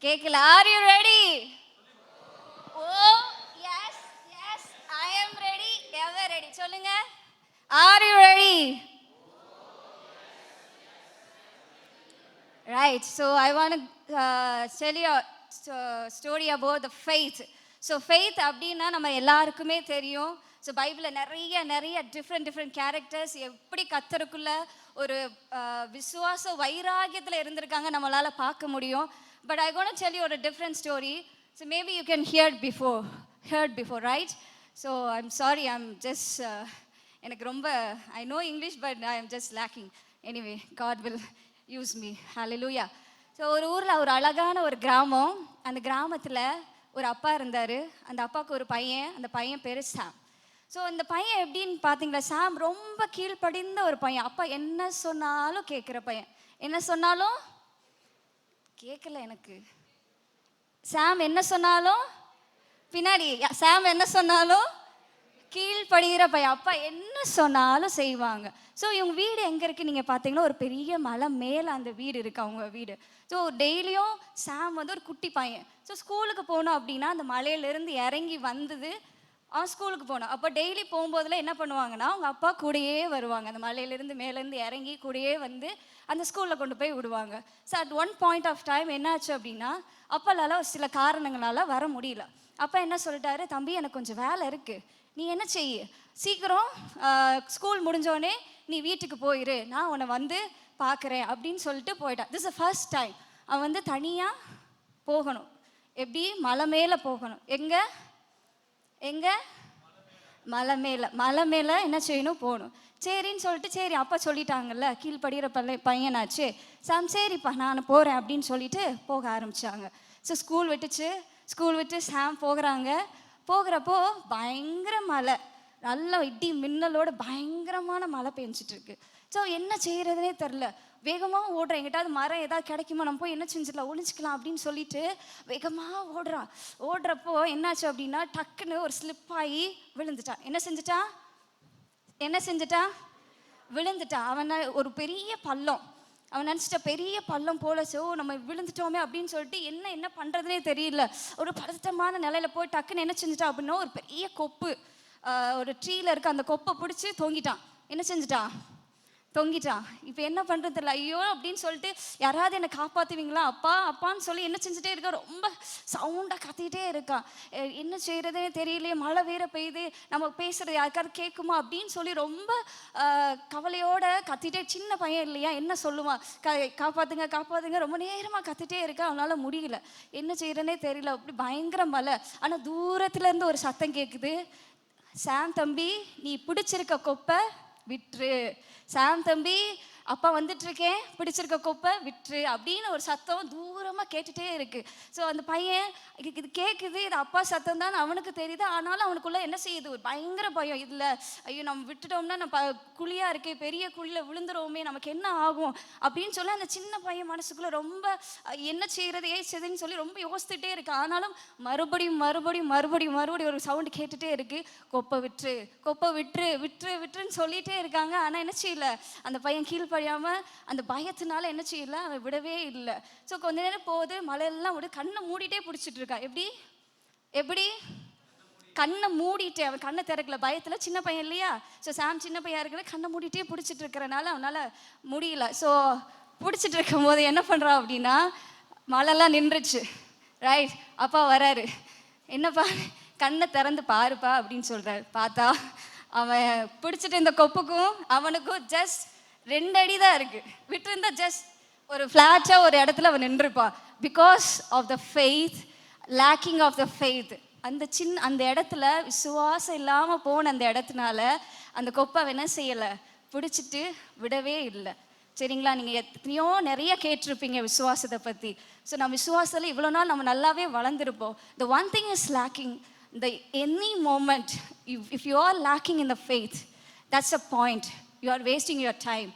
கேட்கல. Are you ready? Oh yes yes I am ready, ever ready சொல்லுங்க. Are you ready? Right, so I want to tell you a story about the faith. So faith அப்படின்னா நம்ம எல்லாருக்குமே தெரியும். So பைபிளில் நிறைய different characters எப்படி கர்த்தருக்குள்ள ஒரு விசுவாச வைராகியத்தில் இருந்திருக்காங்க நம்மளால் பார்க்க முடியும். But I gonna tell you ஒரு different story. So maybe you can heard before right? So I'm sorry, I'm just எனக்கு ரொம்ப I know English but I am just lacking. Anyway God will use me. Hallelujah. So ஒரு ஊரில் ஒரு அழகான ஒரு கிராமம். அந்த கிராமத்தில் ஒரு அப்பா இருந்தார். அந்த அப்பாவுக்கு ஒரு பையன். அந்த பையன் பேர் சாம். ஸோ இந்த பையன் எப்படின்னு பார்த்தீங்களா, சாம் ரொம்ப கீழ்ப்படிந்த ஒரு பையன். அப்பா என்ன சொன்னாலும் கேட்குற பையன். என்ன சொன்னாலும் கேட்கல எனக்கு. சாம் என்ன சொன்னாலும் பின்னாடி சாம் என்ன சொன்னாலும் கீழ்ப்படுகிற பையன். அப்பா என்ன சொன்னாலும் செய்வாங்க. ஸோ இவங்க வீடு எங்கே இருக்குது நீங்கள் பார்த்தீங்கன்னா, ஒரு பெரிய மலை மேலே அந்த வீடு இருக்குது அவங்க வீடு. ஸோ டெய்லியும் சாம் வந்து ஒரு குட்டி பையன். ஸோ ஸ்கூலுக்கு போனோம் அப்படின்னா அந்த மலையிலேருந்து இறங்கி வந்தது ஸ்கூலுக்கு போனோம். அப்போ டெய்லி போகும்போதில் என்ன பண்ணுவாங்கன்னா, அவங்க அப்பா கூடயே வருவாங்க. அந்த மலையிலேருந்து மேலேருந்து இறங்கி கூடயே வந்து அந்த ஸ்கூலில் கொண்டு போய் விடுவாங்க. So at one point of time என்னாச்சு அப்படின்னா, அப்பாலால் சில காரணங்களால் வர முடியல. அப்பா என்ன சொல்லிட்டாரு, தம்பி எனக்கு கொஞ்சம் வேலை இருக்குது, நீ என்ன செய்ய, சீக்கிரம் ஸ்கூல் முடிஞ்சோடனே நீ வீட்டுக்கு போயிரு, நான் உன்னை வந்து பார்க்குறேன் அப்படின்னு சொல்லிட்டு போயிட்டான். திஸ் இஸ் ஃபர்ஸ்ட் டைம் அவன் வந்து தனியாக போகணும். எப்படி? மலை மேலே போகணும். எங்கே மலை மேலே என்ன செய்யணும், போகணும். சரின்னு சொல்லிட்டு, சரி அப்பா சொல்லிட்டாங்கல்ல, கீழ்படுகிற பையனாச்சு சாம், சரிப்பா நான் போகிறேன் அப்படின்னு சொல்லிட்டு போக ஆரம்பித்தாங்க. ஸோ ஸ்கூல் விட்டு சாம் போகிறப்போ பயங்கர மழை, நல்ல இடி மின்னலோட பயங்கரமான மழை பெஞ்சிட்ருக்கு. ஸோ என்ன செய்கிறதுனே தெரில, வேகமாக ஓடுறேன், எங்கிட்டாவது மரம் ஏதாவது கிடைக்குமா, நம்ம போய் என்ன செஞ்சிடலாம், ஒழிச்சிக்கலாம் அப்படின்னு சொல்லிட்டு வேகமாக ஓடுறப்போ என்னாச்சு அப்படின்னா, டக்குன்னு ஒரு ஸ்லிப் ஆகி விழுந்துட்டான். என்ன செஞ்சிட்டான் விழுந்துட்டான். அவன் ஒரு பெரிய பள்ளம், அவன் நினச்சிட்ட பெரிய பள்ளம் போல, சோ நம்ம விழுந்துட்டோமே அப்படின்னு சொல்லிட்டு என்ன பண்ணுறதுனே தெரியல. ஒரு பதட்டமான நிலையில போய் டக்குன்னு என்ன செஞ்சிட்டான் அப்படின்னா, ஒரு பெரிய கொப்பு, ஒரு ட்ரீல இருக்க அந்த கொப்பை பிடிச்சி தொங்கிட்டான். என்ன செஞ்சிட்டான்? தொங்கிட்டான். இப்போ என்ன பண்ணுறது தெரியல. ஐயோ அப்படின்னு சொல்லிட்டு, யாராவது என்னை காப்பாற்றுவீங்களா அப்பான்னு சொல்லி என்ன செஞ்சுட்டே இருக்கா, ரொம்ப சவுண்டாக கத்திக்கிட்டே இருக்கான். என்ன செய்கிறதுனே தெரியலையே, மழை வேற பெய்யுது, நம்ம பேசுகிறது யாருக்காவது கேட்குமா அப்படின்னு சொல்லி ரொம்ப கவலையோட கத்திட்டே, சின்ன பையன் இல்லையா, என்ன சொல்லுவான், காப்பாற்றுங்க ரொம்ப நேரமாக கத்திட்டே இருக்கா. அவனால் முடியல, என்ன செய்கிறதுனே தெரியல, அப்படி பயங்கர மழை. ஆனால் தூரத்துலேருந்து ஒரு சத்தம் கேட்குது, சாம் தம்பி நீ பிடிச்சிருக்க கொப்பை விட்டுரு, சாம் தம்பி அப்பா வந்துட்டுருக்கேன், பிடிச்சிருக்க கொப்பை விட்டுரு அப்படின்னு ஒரு சத்தம் தூரமாக கேட்டுகிட்டே இருக்குது. ஸோ அந்த பையன் இது கேட்குது, இது அப்பா சத்தம் தான் அவனுக்கு தெரியுது. ஆனாலும் அவனுக்குள்ளே என்ன செய்யுது, ஒரு பயங்கர பயம். இதில் ஐயோ நம்ம விட்டுட்டோம்னா நம்ம குழியாக இருக்கே, பெரிய குழியில் விழுந்துருவோமே, நமக்கு என்ன ஆகும் அப்படின்னு சொல்லி அந்த சின்ன பையன் மனசுக்குள்ளே ரொம்ப என்ன செய்கிறது ஏச்சதுன்னு சொல்லி ரொம்ப யோசித்துட்டே இருக்கு. ஆனாலும் மறுபடியும் ஒரு சவுண்டு கேட்டுகிட்டே இருக்குது, கொப்பை விட்டுருன்னு சொல்லிகிட்டே இருக்காங்க. ஆனால் என்ன செய்யல, அந்த பையன் கீழ்ப்படியாமல் அந்த பயத்தினால என்ன செய்யல, அவன் விடவே இல்லை. ஸோ கொஞ்ச நேரம் போகுது, மழையெல்லாம் விட கண்ணை மூடிட்டே பிடிச்சிட்டு இருக்கான். எப்படி கண்ணை மூடிட்டு, அவன் கண்ணை திறக்கல பயத்தில், சின்ன பையன் இல்லையா. ஸோ சாம் சின்ன பையன் இருக்கிற கண்ணை மூடிட்டே பிடிச்சிட்டு இருக்கிறனால அவனால் முடியல. ஸோ பிடிச்சிட்டு இருக்கும் போது என்ன பண்ணுறான் அப்படின்னா, மழைலாம் நின்றுச்சு, ரைட். அப்பா வராரு, என்னப்பா கண்ணை திறந்து பாருப்பா அப்படின்னு சொல்கிறார். பார்த்தா அவன் பிடிச்சிட்டு இந்த கொப்புக்கும் அவனுக்கும் ஜஸ்ட் 2 அடி தான் இருக்குது. விட்டுருந்தா ஜஸ்ட் ஒரு ஃப்ளாட்டாக ஒரு இடத்துல அவன் நின்றுப்பான். Because of the faith, lacking of the faith, அந்த இடத்துல விசுவாசம் இல்லாமல் போன அந்த இடத்துனால அந்த கொப்பை அவன் என்ன செய்யலை, பிடிச்சிட்டு விடவே இல்லை. சரிங்களா? நீங்கள் எத்தனையோ நிறைய கேட்டிருப்பீங்க விசுவாசத்தை பற்றி. ஸோ நம்ம விசுவாசத்தில் இவ்வளோ நாள் நம்ம நல்லாவே வளர்ந்துருப்போம். The one thing is lacking. The any moment if you are lacking in the faith, that's a point, you are wasting your time.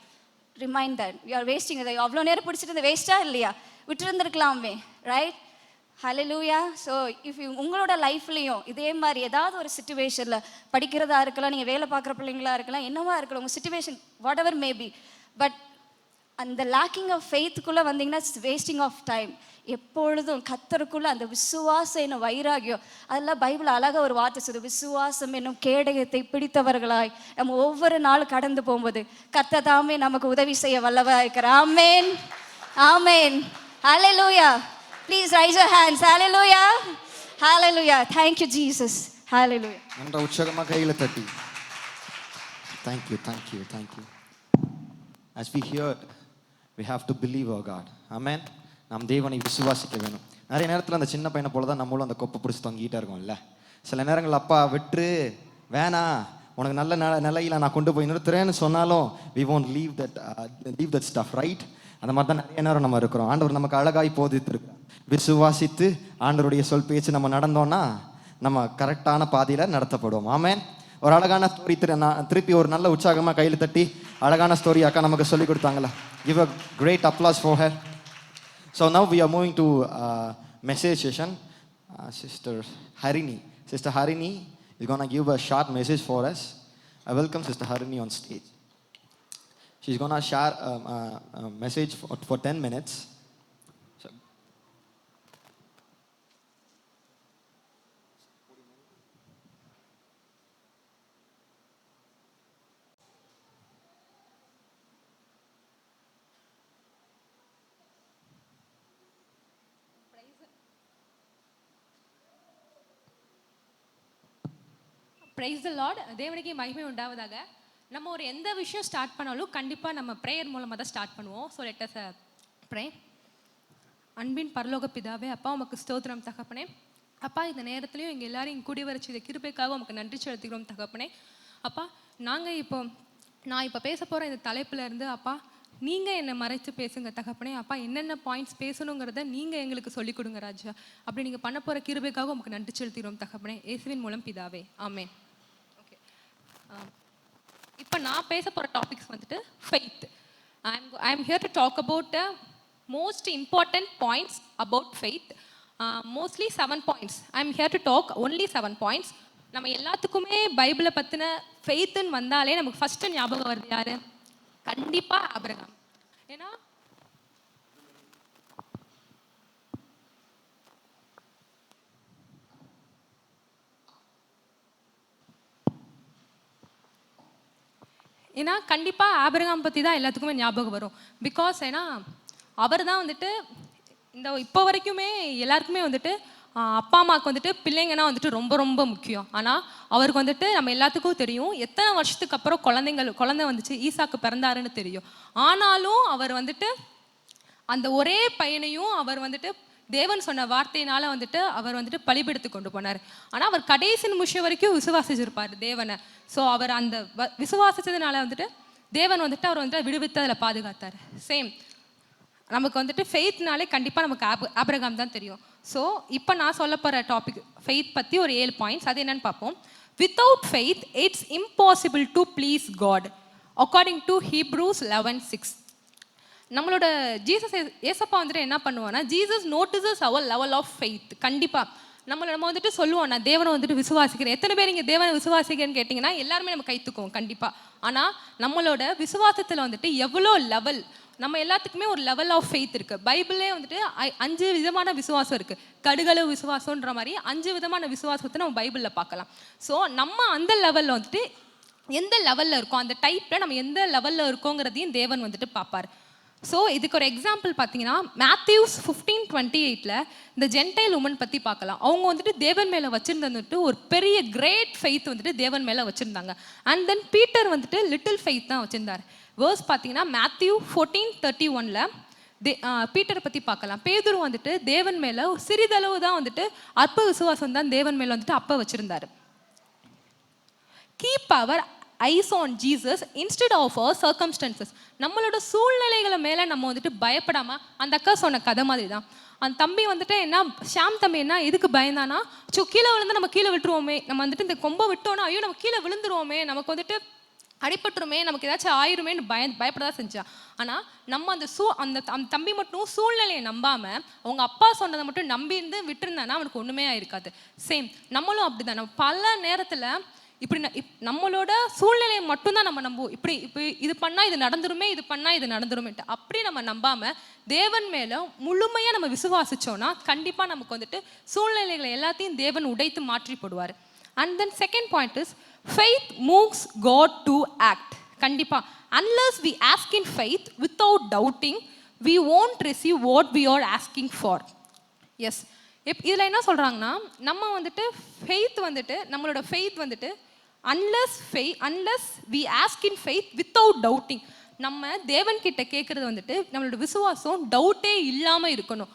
Remind that you are wasting it. அவ்வளோ நேரம் பிடிச்சிட்டு இந்த வேஸ்டா இல்லையா, விட்டுருந்துருக்கலாமே, ரைட்? ஹல்லேலூயா. ஸோ உங்களோட லைஃப்லையும் இதே மாதிரி ஏதாவது ஒரு சிச்சுவேஷனில், படிக்கிறதா இருக்கலாம், நீங்கள் வேலை பார்க்குற பிள்ளைங்களா இருக்கலாம், என்னவா இருக்கலாம், உங்கள் situation what ever maybe, but அந்த லேக்கிங் ஆஃப் ஃபெய்த்துக்குள்ளே வந்தீங்கன்னா இட்ஸ் வேஸ்டிங் ஆஃப் டைம். எப்பொழுதும் கர்த்தருக்குள்ள அந்த விசுவாசம் என்னும் வைராகியம், அதெல்லாம் பைபிள் அழகாக ஒரு வார்த்தை சொல்லுது, விசுவாசம் என்னும் கேடயத்தை பிடித்தவர்களாய் நம்ம ஒவ்வொரு நாளும் கடந்து போகும்போது கர்த்தர் தாமே நமக்கு உதவி செய்ய வல்லவா இருக்கிறார். Amen, amen, hallelujah. Please raise your hands. Hallelujah, hallelujah. Thank you Jesus. ஹalleluya. நன்ற உற்சாகமாக கையில் தட்டி. Thank you thank you thank you. As we heard, we have to believe our God. Amen. நாம் தேவனை விசுவாசிக்க வேணும். நிறைய நேரத்தில் அந்த சின்ன பையனை போல தான் நம்மளும் அந்த கொப்பை பிடிச்சி தொங்கிட்டே இருக்கோம்ல. சில நேரங்கள் அப்பா விட்டு வேணா உனக்கு நல்ல நிலையில் நான் கொண்டு போய் நிறுத்துறேன்னு சொன்னாலும் we won't leave that stuff, right? அந்த மாதிரி தான் நிறைய நேரம் நம்ம இருக்கிறோம். ஆண்டவர் நமக்கு அழகாய் போதித்திருக்கிறோம். விசுவாசித்து ஆண்டவருடைய சொல் பேச்சு நம்ம நடந்தோம்னா நம்ம கரெக்டான பாதையில் நடத்தப்படுவோம். ஆமென். ஒரு அழகான ஸ்டோரி திருப்பி ஒரு நல்ல உற்சாகமாக கையில் தட்டி அழகான ஸ்டோரி அக்கா நமக்கு சொல்லி கொடுத்தாங்களா. Give a great applause for her. So now we are moving to message session. Sister Harini is going to give a short message for us. I welcome Sister Harini on stage. She's going to share a message for 10 minutes. Praise the Lord. தேவனுக்கே மகிமை உண்டாவதாக. நம்ம ஒரு எந்த விஷயம் start பண்ணாலும் கண்டிப்பாக நம்ம ப்ரேயர் மூலமாக தான் ஸ்டார்ட் பண்ணுவோம். So let us pray. அன்பின் பரலோக பிதாவே, அப்பா உமக்கு ஸ்தோத்திரம் தகப்பனே. அப்பா இந்த நேரத்துலையும் எங்கள் எல்லாரும் கூடி வர செய்த கிருபைக்காக உமக்கு நன்றி செலுத்துகிறோம் தகப்பனே. அப்பா நான் இப்போ பேச போகிற இந்த தலைப்பில் இருந்து அப்பா நீங்கள் என்னை மறைத்து பேசுங்க தகப்பனே. அப்பா என்னென்ன பாயிண்ட்ஸ் பேசணுங்கிறத நீங்கள் எங்களுக்கு சொல்லிக் கொடுங்க ராஜா. அப்படி நீங்கள் பண்ண போகிற கிருபைக்காக உமக்கு நன்றி செலுத்துகிறோம் தகப்பனே. இயேசுவின் மூலம் பிதாவே, ஆமென். ஓகே, இப்போ நான் பேச போகிற டாபிக்ஸ் வந்துட்டு faith. I am here to talk about most important points about faith. Mostly 7 points. I am here to talk only 7 points. நம்ம எல்லாத்துக்குமே பைபிளை பற்றின ஃபெய்த்துன்னு வந்தாலே நமக்கு ஃபஸ்ட்டு ஞாபகம் வருது யார்? கண்டிப்பாக ஆபிரகாம். ஏன்னா கண்டிப்பாக ஆபிரகாம் பற்றி தான் எல்லாத்துக்குமே ஞாபகம் வரும். பிகாஸ் ஏன்னா அவர் தான் வந்துட்டு இந்த இப்போ வரைக்குமே எல்லாருக்குமே வந்துட்டு அப்பா அம்மாவுக்கு வந்துட்டு பிள்ளைங்கன்னா வந்துட்டு ரொம்ப ரொம்ப முக்கியம். ஆனால் அவருக்கு வந்துட்டு நம்ம எல்லாத்துக்கும் தெரியும் எத்தனை வருஷத்துக்கு அப்புறம் குழந்தை வந்துச்சு, ஈசாக்கு பிறந்தாருன்னு தெரியும். ஆனாலும் அவர் வந்துட்டு அந்த ஒரே பையனையும் அவர் வந்துட்டு தேவன் சொன்ன வார்த்தையினால வந்துட்டு அவர் வந்துட்டு பலிபெடுத்து கொண்டு போனார். ஆனால் அவர் கடைசி நிமிஷம் வரைக்கும் விசுவாசிச்சிருப்பார் தேவனை. ஸோ அவர் அந்த விசுவாசிச்சதுனால வந்துட்டு தேவன் வந்துட்டு அவர் வந்துட்டு விடுவித்து அதில் பாதுகாத்தார். சேம் நமக்கு வந்துட்டு ஃபெய்த்னாலே கண்டிப்பாக நமக்கு ஆபிரகாம் தான் தெரியும். ஸோ இப்போ நான் சொல்ல போகிற டாபிக் ஃபெய்த் பற்றி ஒரு 7 பாயிண்ட்ஸ். அது என்னன்னு பார்ப்போம். Without faith it's impossible to please God according to Hebrews 11:6. நம்மளோட ஜீசஸ் ஏசப்பா வந்துட்டு என்ன பண்ணுவோன்னா, ஜீசஸ் நோட்டிசஸ் அவர் லெவல் ஆஃப் ஃபெய்த். கண்டிப்பாக நம்ம வந்துட்டு சொல்லுவோம் நான் தேவனை வந்துட்டு விசுவாசிக்கிறேன். எத்தனை பேர் இங்கே தேவனை விசுவாசிக்கிறேன்னு கேட்டிங்கன்னா எல்லாருமே நம்ம கைத்துக்குவோம் கண்டிப்பாக. ஆனால் நம்மளோட விசுவாசத்தில் வந்துட்டு எவ்வளோ லெவல், நம்ம எல்லாத்துக்குமே ஒரு லெவல் ஆஃப் ஃபெய்த் இருக்குது. பைபிளே வந்துட்டு 5 விதமான விசுவாசம் இருக்குது. கடுகளவு விசுவாசன்ற மாதிரி 5 விதமான விசுவாசத்தை நம்ம பைபிளில் பார்க்கலாம். ஸோ நம்ம அந்த லெவலில் வந்துட்டு எந்த லெவலில் இருக்கோம், அந்த டைப்பில் நம்ம எந்த லெவலில் இருக்கோங்கிறதையும் தேவன் வந்துட்டு பார்ப்பார். ஸோ இதுக்கு ஒரு எக்ஸாம்பிள் பார்த்தீங்கன்னா Matthews 15:28 இந்த ஜென்டைல் உமன் பற்றி பார்க்கலாம். அவங்க வந்துட்டு தேவன் மேலே வச்சுருந்துட்டு ஒரு பெரிய கிரேட் ஃபெய்த் வந்துட்டு தேவன் மேலே வச்சுருந்தாங்க. அண்ட் தென் பீட்டர் வந்துட்டு லிட்டில் ஃபெய்த் தான் வச்சுருந்தார். வேர்ஸ் பார்த்தீங்கன்னா Matthew 14:31 பீட்டரை பற்றி பார்க்கலாம். பேதுரு வந்துட்டு தேவன் மேலே ஒரு சிறிதளவு தான் வந்துட்டு அற்ப விசுவாசம் தான் தேவன் மேலே வந்துட்டு அப்போ வச்சுருந்தார். Keep our eyes on Jesus instead of our circumstances. நம்மளோட சூழ்நிலைகளை மேலே நம்ம வந்துட்டு பயப்படாமல், அந்த அக்கா சொன்ன கதை மாதிரி தான் அந்த தம்பி வந்துட்டு என்ன, ஷாம் தம்பி என்ன எதுக்கு பயந்தானா, கீழே விழுந்து நம்ம கீழே விட்டுருவோமே, நம்ம வந்துட்டு இந்த கொம்பை விட்டோன்னா ஐயோ நம்ம கீழே விழுந்துருவோமே, நமக்கு வந்துட்டு அடிபட்டுருமே, நமக்கு ஏதாச்சும் ஆயிருமேன்னு பயப்படதான் செஞ்சான். ஆனால் நம்ம அந்த தம்பி மட்டும் சூழ்நிலையை நம்பாமல் அவங்க அப்பா சொன்னதை மட்டும் நம்பியிருந்து விட்டுருந்தானா அவனுக்கு ஒன்றுமே ஆயிருக்காது. சேம் நம்மளும் அப்படி தான். நம்ம பல நேரத்தில் இப்படி நம்மளோட சூழ்நிலையை மட்டும்தான் நம்ம நம்புவோம். இப்படி இது பண்ணால் இது நடந்துருமே, இது பண்ணால் இது நடந்துருமேட்டு அப்படி நம்ம நம்பாமல் தேவன் மேலே முழுமையாக நம்ம விசுவாசிச்சோன்னா கண்டிப்பாக நமக்கு வந்துட்டு சூழ்நிலைகளை எல்லாத்தையும் தேவன் உடைத்து மாற்றி போடுவார். And then second point is faith moves God to act. கண்டிப்பாக unless we ask in faith without doubting we won't receive what we are asking for. Yes, இதில் என்ன சொல்கிறாங்கன்னா, நம்ம வந்துட்டு ஃபெய்த் வந்துட்டு நம்மளோட ஃபெய்த் வந்துட்டு unless we ask in faith without doubting. நம்ம தேவன்கிட்ட கேட்குறது வந்துட்டு நம்மளோட விசுவாசம் டவுட்டே இல்லாமல் இருக்கணும்.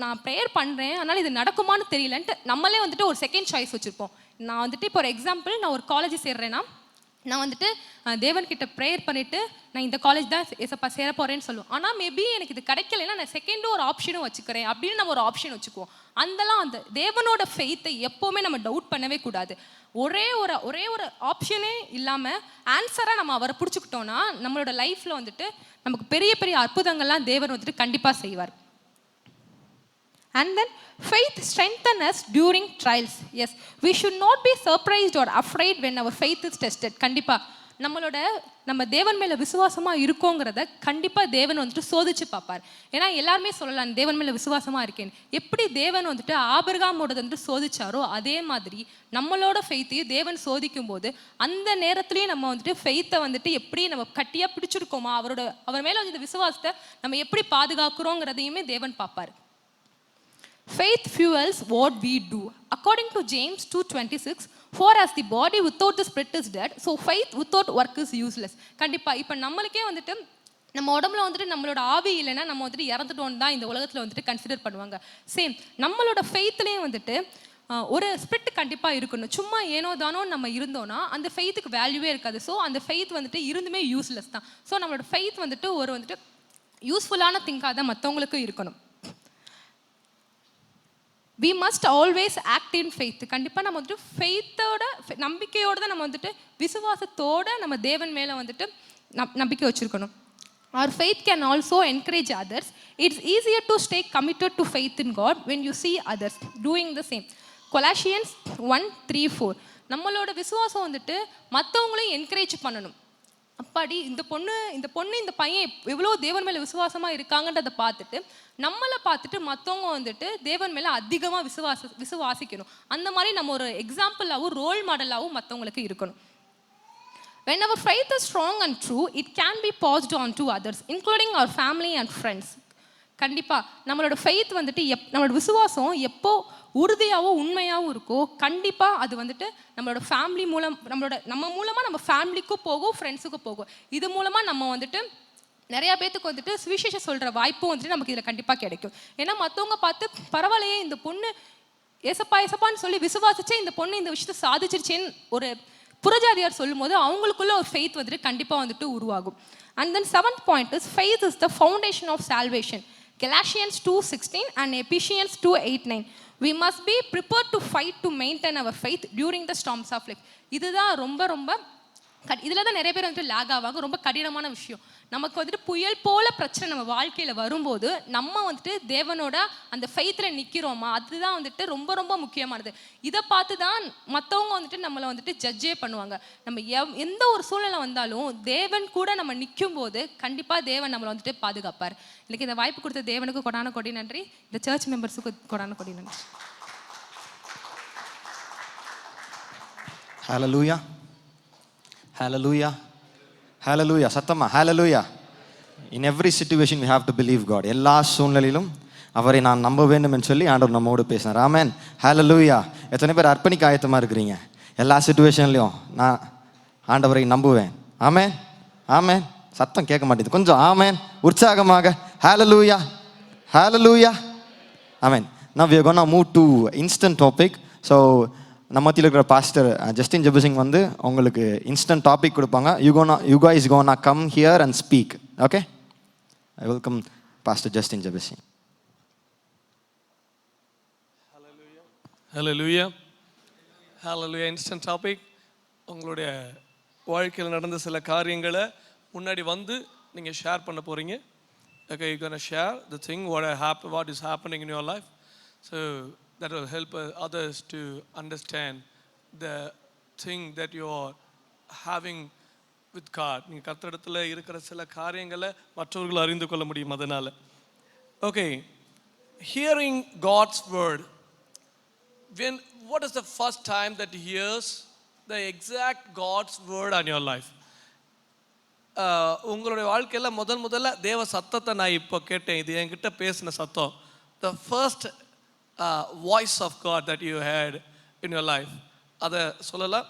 நான் ப்ரேயர் பண்ணுறேன், அதனால் இது நடக்குமான்னு தெரியலன்ட்டு நம்மளே வந்துட்டு ஒரு செகண்ட் சாய்ஸ் வச்சுருப்போம். நான் வந்துட்டு இப்போ ஒரு எக்ஸாம்பிள், நான் ஒரு காலேஜ் சேர்றேன்னா நான் வந்துட்டு தேவன்கிட்ட ப்ரேயர் பண்ணிவிட்டு நான் இந்த காலேஜ் தான் ஏசப்பா சேர போகிறேன்னு சொல்லுவோம். ஆனால் மேபி எனக்கு இது கிடைக்கலன்னா நான் செகண்டும் ஒரு ஆப்ஷனும் வச்சுக்கிறேன் அப்படின்னு நம்ம ஒரு ஆப்ஷன் வச்சுக்குவோம். அந்த தேவனோட ஃபெய்த்தை எப்போவுமே நம்ம டவுட் பண்ணவே கூடாது. ஒரே ஒரு ஆப்ஷனே இல்லாமல் ஆன்சராக நம்ம அவரை பிடிச்சிக்கிட்டோன்னா நம்மளோட லைஃப்பில் வந்துட்டு நமக்கு பெரிய பெரிய அற்புதங்கள்லாம் தேவன் வந்துட்டு கண்டிப்பாக செய்வார். And then faith strengthens us during trials. Yes, we should not be surprised or afraid when our faith is tested. கண்டிப்பாக நம்ம தேவன் மேலே விசுவாசமாக இருக்கோங்கிறத கண்டிப்பாக தேவன் வந்துட்டு சோதிச்சு பார்ப்பார். ஏன்னா எல்லாருமே சொல்லலாம் தேவன் மேலே விசுவாசமாக இருக்கேன். எப்படி தேவன் வந்துட்டு ஆபிரகாமோட வந்துட்டு சோதிச்சாரோ அதே மாதிரி நம்மளோட ஃபெய்த்தையும் தேவன் சோதிக்கும் போது அந்த நேரத்துலையும் நம்ம வந்துட்டு ஃபெய்த்தை வந்துட்டு எப்படி நம்ம கட்டியாக பிடிச்சிருக்கோமா, அவர் மேலே வந்துட்டு விசுவாசத்தை நம்ம எப்படி பாதுகாக்கிறோங்கிறதையுமே தேவன் பார்ப்பார். Faith fuels what we do. According to James 2:26, for as the body without the spirit is dead, so faith without work is useless. கண்டிப்பாக இப்போ நம்மளுக்கே வந்துட்டு நம்ம உடம்புல வந்துட்டு நம்மளோட ஆவி இல்லைன்னா நம்ம வந்துட்டு இறந்துட்டோன்னு தான் இந்த உலகத்தில் வந்துட்டு கன்சிடர் பண்ணுவாங்க. சேம் நம்மளோட ஃபெய்த்லேயும் வந்துட்டு ஒரு ஸ்பிரிட் கண்டிப்பாக இருக்கணும். சும்மா ஏனோ தானோ நம்ம இருந்தோன்னா அந்த ஃபெய்த்துக்கு வேல்யூவே இருக்காது. ஸோ அந்த ஃபெய்த் வந்துட்டு இருந்துமே யூஸ்லெஸ் தான். ஸோ நம்மளோட ஃபெய்த் வந்துட்டு வந்துட்டு யூஸ்ஃபுல்லான திங்காக தான் மற்றவங்களுக்கும் இருக்கணும். we must always act in faith. கண்டிப்பாக நம்ம வந்துட்டு ஃபெய்த்தோட நம்பிக்கையோடு தான் நம்ம வந்துட்டு விசுவாசத்தோடு நம்ம தேவன் மேலே வந்துட்டு நம்பிக்கை வச்சுருக்கணும். Our faith can also encourage others. It's easier to stay committed to faith in God when you see others doing the same. Colossians 1:3-4 நம்மளோட விசுவாசம் வந்துட்டு மற்றவங்களையும் என்கரேஜ் பண்ணணும். அப்பாடி இந்த பொண்ணு இந்த பையன் எவ்வளோ தேவன் மேலே விசுவாசமாக இருக்காங்கன்றதை பார்த்துட்டு நம்மளை பார்த்துட்டு மற்றவங்க வந்துட்டு தேவன் மேலே அதிகமாக விசுவாசிக்கணும். அந்த மாதிரி நம்ம ஒரு எக்ஸாம்பிளாகவும் ரோல் மாடலாகவும் மற்றவங்களுக்கு இருக்கணும். When our faith is strong and true, it can be passed on to others, including our family and friends. கண்டிப்பாக நம்மளோட ஃபெய்த் வந்துட்டு நம்மளோட விசுவாசம் எப்போ உறுதியாகவும் உண்மையாகவும் இருக்கோ கண்டிப்பாக அது வந்துட்டு நம்மளோட ஃபேமிலி நம்ம மூலமாக நம்ம ஃபேமிலிக்கும் போகும், ஃப்ரெண்ட்ஸுக்கும் போகும். இது மூலமாக நம்ம வந்துட்டு நிறையா பேத்துக்கு வந்துட்டு சுவிசேஷம் சொல்கிற வாய்ப்பும் வந்துட்டு நமக்கு இதில் கண்டிப்பாக கிடைக்கும். ஏன்னா மற்றவங்க பார்த்து பரவாயில்லையே இந்த பொண்ணு ஏசப்பான்னு சொல்லி விசுவாசிச்சே இந்த பொண்ணு இந்த விஷயத்தை சாதிச்சிருச்சேன்னு ஒரு புறஜாதியார் சொல்லும் போது அவங்களுக்குள்ள ஒரு ஃபெய்த் வந்துட்டு கண்டிப்பாக வந்துட்டு உருவாகும். And then 7th point is faith is the foundation of salvation. Galatians 2:16 and Ephesians 2:8-9. We must be prepared to fight to maintain our faith during the storms of life. இதுதான் ரொம்ப இதில் தான் நிறைய பேர் வந்துட்டு லேக் ஆவாங்க. ரொம்ப கடினமான விஷயம். நமக்கு வந்துட்டு புயல் போல பிரச்சனை நம்ம வாழ்க்கையில் வரும்போது நம்ம வந்துட்டு தேவனோட அந்த ஃபெய்த்தில் நிற்கிறோமா, அதுதான் வந்துட்டு ரொம்ப முக்கியமானது. இதை பார்த்து தான் மற்றவங்க வந்துட்டு நம்மளை வந்துட்டு ஜட்ஜே பண்ணுவாங்க. நம்ம எந்த ஒரு சூழ்நிலை வந்தாலும் தேவன் கூட நம்ம நிற்கும் போது கண்டிப்பாக தேவன் நம்மளை வந்துட்டு பாதுகாப்பார். இன்னைக்கு இந்த வாய்ப்பு கொடுத்த தேவனுக்கு கொடான கொடி நன்றி. இந்த சர்ச் மெம்பர்ஸுக்கு கொடான கொடி நன்றி. Hallelujah. Hallelujah. Hallelujah. சத்தமா Hallelujah. In every situation we have to believe God. எல்லா சூழ்நிலையிலும் அவரை நான் நம்ப வேண்டும் என்று சொல்லி ஆண்டவர் நம்மோடு பேசினார். ஆமென். Hallelujah. எத்தனை பேர் அர்ப்பணிக்க ஆயத்தமாக இருக்கிறீங்க? எல்லா சிச்சுவேஷன்லையும் நான் ஆண்டவரை நம்புவேன். ஆமென். ஆமென். சத்தம் கேட்க மாட்டேங்குது கொஞ்சம். ஆமென். உற்சாகமாக Hallelujah. Hallelujah. Amen. Now we are going to move to instant topic. So நம்ம மத்தியில் இருக்கிற பாஸ்டர் ஜஸ்டின் ஜெபசிங் வந்து உங்களுக்கு இன்ஸ்டன்ட் டாபிக் கொடுப்பாங்க. You guys gonna come here and speak. Okay? I welcome Pastor Justin Jebasing. Hallelujah. Hallelujah. Instant topic. உங்களுடைய வாழ்க்கையில் நடந்த சில காரியங்களை முன்னாடி வந்து நீங்கள் ஷேர் பண்ண போகிறீங்க. Okay, you're going to share the thing what is happening in your life. So that will help others to understand the thing that you are having with God. நீங்கள் கர்த்தரிடத்தில் இருக்கிற சில காரியங்களை மற்றவர்கள் அறிந்து கொள்ள முடியும் அதனால். Okay, hearing God's word. What is the first time that he hears the exact God's word on your life? உங்களுடைய வாழ்க்கையில் முதல்ல தேவ சத்தத்தை நான் இப்போ கேட்டேன். இது என்கிட்ட பேசின சத்தம். The first voice of God that you had in your life அதை சொல்லலாம்.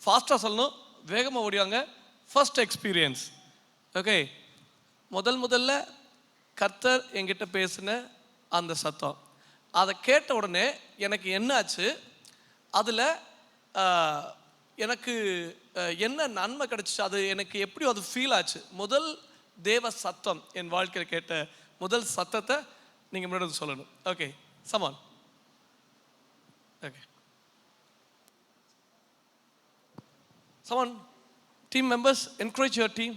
ஃபாஸ்ட்டாக சொல்லணும், வேகமாக ஓடிவாங்க. First experience. ஓகே, முதல்ல கர்த்தர் என்கிட்ட பேசின அந்த சத்தம், அதை கேட்ட உடனே எனக்கு என்ன ஆச்சு, அதில் எனக்கு என்ன நன்மை கிடச்சிச்சு, அது எனக்கு எப்படி அது ஃபீல் ஆச்சு. முதல் தேவ சத்தம் என் வாழ்க்கையில் கேட்ட முதல் சத்தத்தை நீங்கள் முன்னாடி சொல்லணும். ஓகே, சமான். ஓகே, சமான். Team members, encourage your team.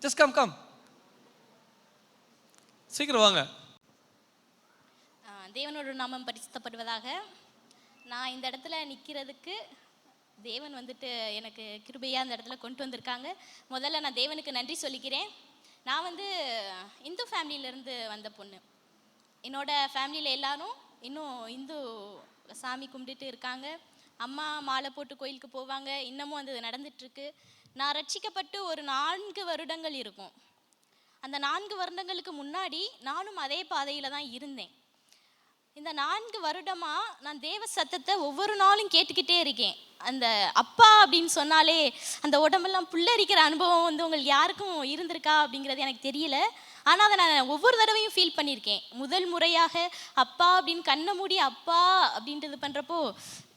Just come. சீக்கிரம் வாங்க. தேவனோட நாமம் பரிசுத்தப்படுவதாக. நான் இந்த இடத்துல நிற்கிறதுக்கு தேவன் வந்துட்டு எனக்கு கிருபையாக இந்த இடத்துல கொண்டு வந்திருக்காங்க. முதல்ல நான் தேவனுக்கு நன்றி சொல்லிக்கிறேன். நான் வந்து இந்து ஃபேமிலியிலேருந்து வந்த பொண்ணு. என்னோட ஃபேமிலியில் எல்லாரும் இன்னும் இந்து சாமி கும்பிட்டுட்டு இருக்காங்க. அம்மா மாலை போட்டு கோயிலுக்கு போவாங்க. இன்னமும் அது நடந்துட்டுருக்கு. நான் ரட்சிக்கப்பட்டு ஒரு 4 வருடங்கள் இருக்கும். அந்த 4 வருடங்களுக்கு முன்னாடி நானும் அதே பாதையில் தான் இருந்தேன். இந்த 4 வருடமாக நான் தேவ சத்தத்தை ஒவ்வொரு நாளும் கேட்டுக்கிட்டே இருக்கேன். அந்த அப்பா அப்படின்னு சொன்னாலே அந்த உடம்பெல்லாம் புல்லரிக்கிற அனுபவம் வந்து உங்களுக்கு யாருக்கும் இருந்திருக்கா அப்படிங்கிறது எனக்கு தெரியல. ஆனால் அதை நான் ஒவ்வொரு தடவையும் ஃபீல் பண்ணியிருக்கேன். முதல் முறையாக அப்பா அப்படின்னு கண்ணை மூடி அப்பா அப்படின்றது பண்ணுறப்போ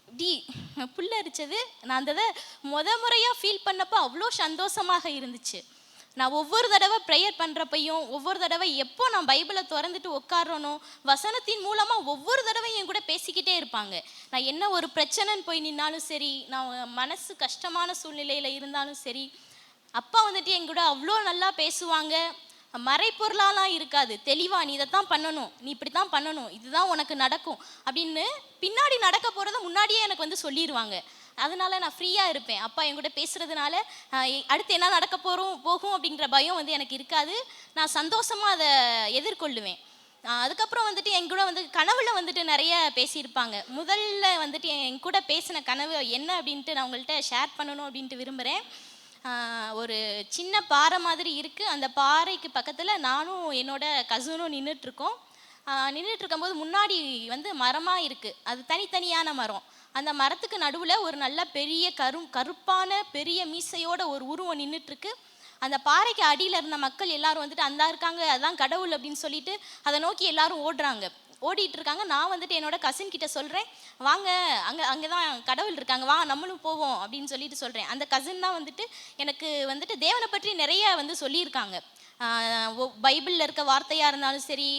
இப்படி புல்லரிச்சது. நான் அந்த முறையாக ஃபீல் பண்ணப்போ அவ்வளோ சந்தோஷமாக இருந்துச்சு. நான் ஒவ்வொரு தடவை ப்ரேயர் பண்ணுறப்பையும் ஒவ்வொரு தடவை எப்போ நான் பைபிளை திறந்துட்டு உட்காரனோ வசனத்தின் மூலமாக ஒவ்வொரு தடவையும் என் கூட பேசிக்கிட்டே இருப்பாங்க. நான் என்ன ஒரு பிரச்சனைன்னு போய் நின்னாலும் சரி, நான் மனசு கஷ்டமான சூழ்நிலையில் இருந்தாலும் சரி, அப்பா வந்துட்டு என் கூட அவ்வளோ நல்லா பேசுவாங்க. மறைப்பொருளாலாம் இருக்காது. தெளிவா நீ இதைத்தான் பண்ணணும், நீ இப்படி தான் பண்ணணும், இதுதான் உனக்கு நடக்கும் அப்படின்னு பின்னாடி நடக்க போகிறத முன்னாடியே எனக்கு வந்து சொல்லிடுவாங்க. அதனால நான் ஃப்ரீயாக இருப்பேன். அப்பா என் கூட பேசுகிறதுனால அடுத்து என்ன நடக்க போகும் அப்படிங்கிற பயம் வந்து எனக்கு இருக்காது. நான் சந்தோஷமாக அதை எதிர்கொள்ளுவேன். அதுக்கப்புறம் வந்துட்டு என் கூட வந்து கனவுல வந்துட்டு நிறைய பேசியிருப்பாங்க. முதல்ல வந்துட்டு என் கூட பேசின கனவு என்ன அப்படின்ட்டு நான் உங்கள்கிட்ட ஷேர் பண்ணணும் அப்படின்ட்டு விரும்புகிறேன். ஒரு சின்ன பாறை மாதிரி இருக்குது. அந்த பாறைக்கு பக்கத்தில் நானும் என்னோட கசினும் நின்றுட்டுருக்கோம். நின்றுட்டுருக்கும்போது முன்னாடி வந்து மரமாக இருக்குது. அது தனித்தனியான மரம். அந்த மரத்துக்கு நடுவில் ஒரு நல்ல பெரிய கருப்பான பெரிய மீசையோட ஒரு உருவம் நின்றுட்டுருக்கு. அந்த பாறைக்கு அடியில் இருந்த மக்கள் எல்லாரும் வந்துட்டு அந்த இருக்காங்க, அதான் கடவுள் அப்படின்னு சொல்லிட்டு அதை நோக்கி எல்லாரும் ஓடிட்டு இருக்காங்க. நான் வந்துட்டு என்னோட கசின் கிட்ட சொல்கிறேன், வாங்க அங்கே தான் கடவுள் இருக்காங்க, வா நம்மளும் போவோம் அப்படின்னு சொல்லிட்டு சொல்கிறேன். அந்த கசின் தான் வந்துட்டு எனக்கு வந்துட்டு தேவனை பற்றி நிறைய வந்து சொல்லியிருக்காங்க. பைபிளில் இருக்க வார்த்தையாக இருந்தாலும் சரி,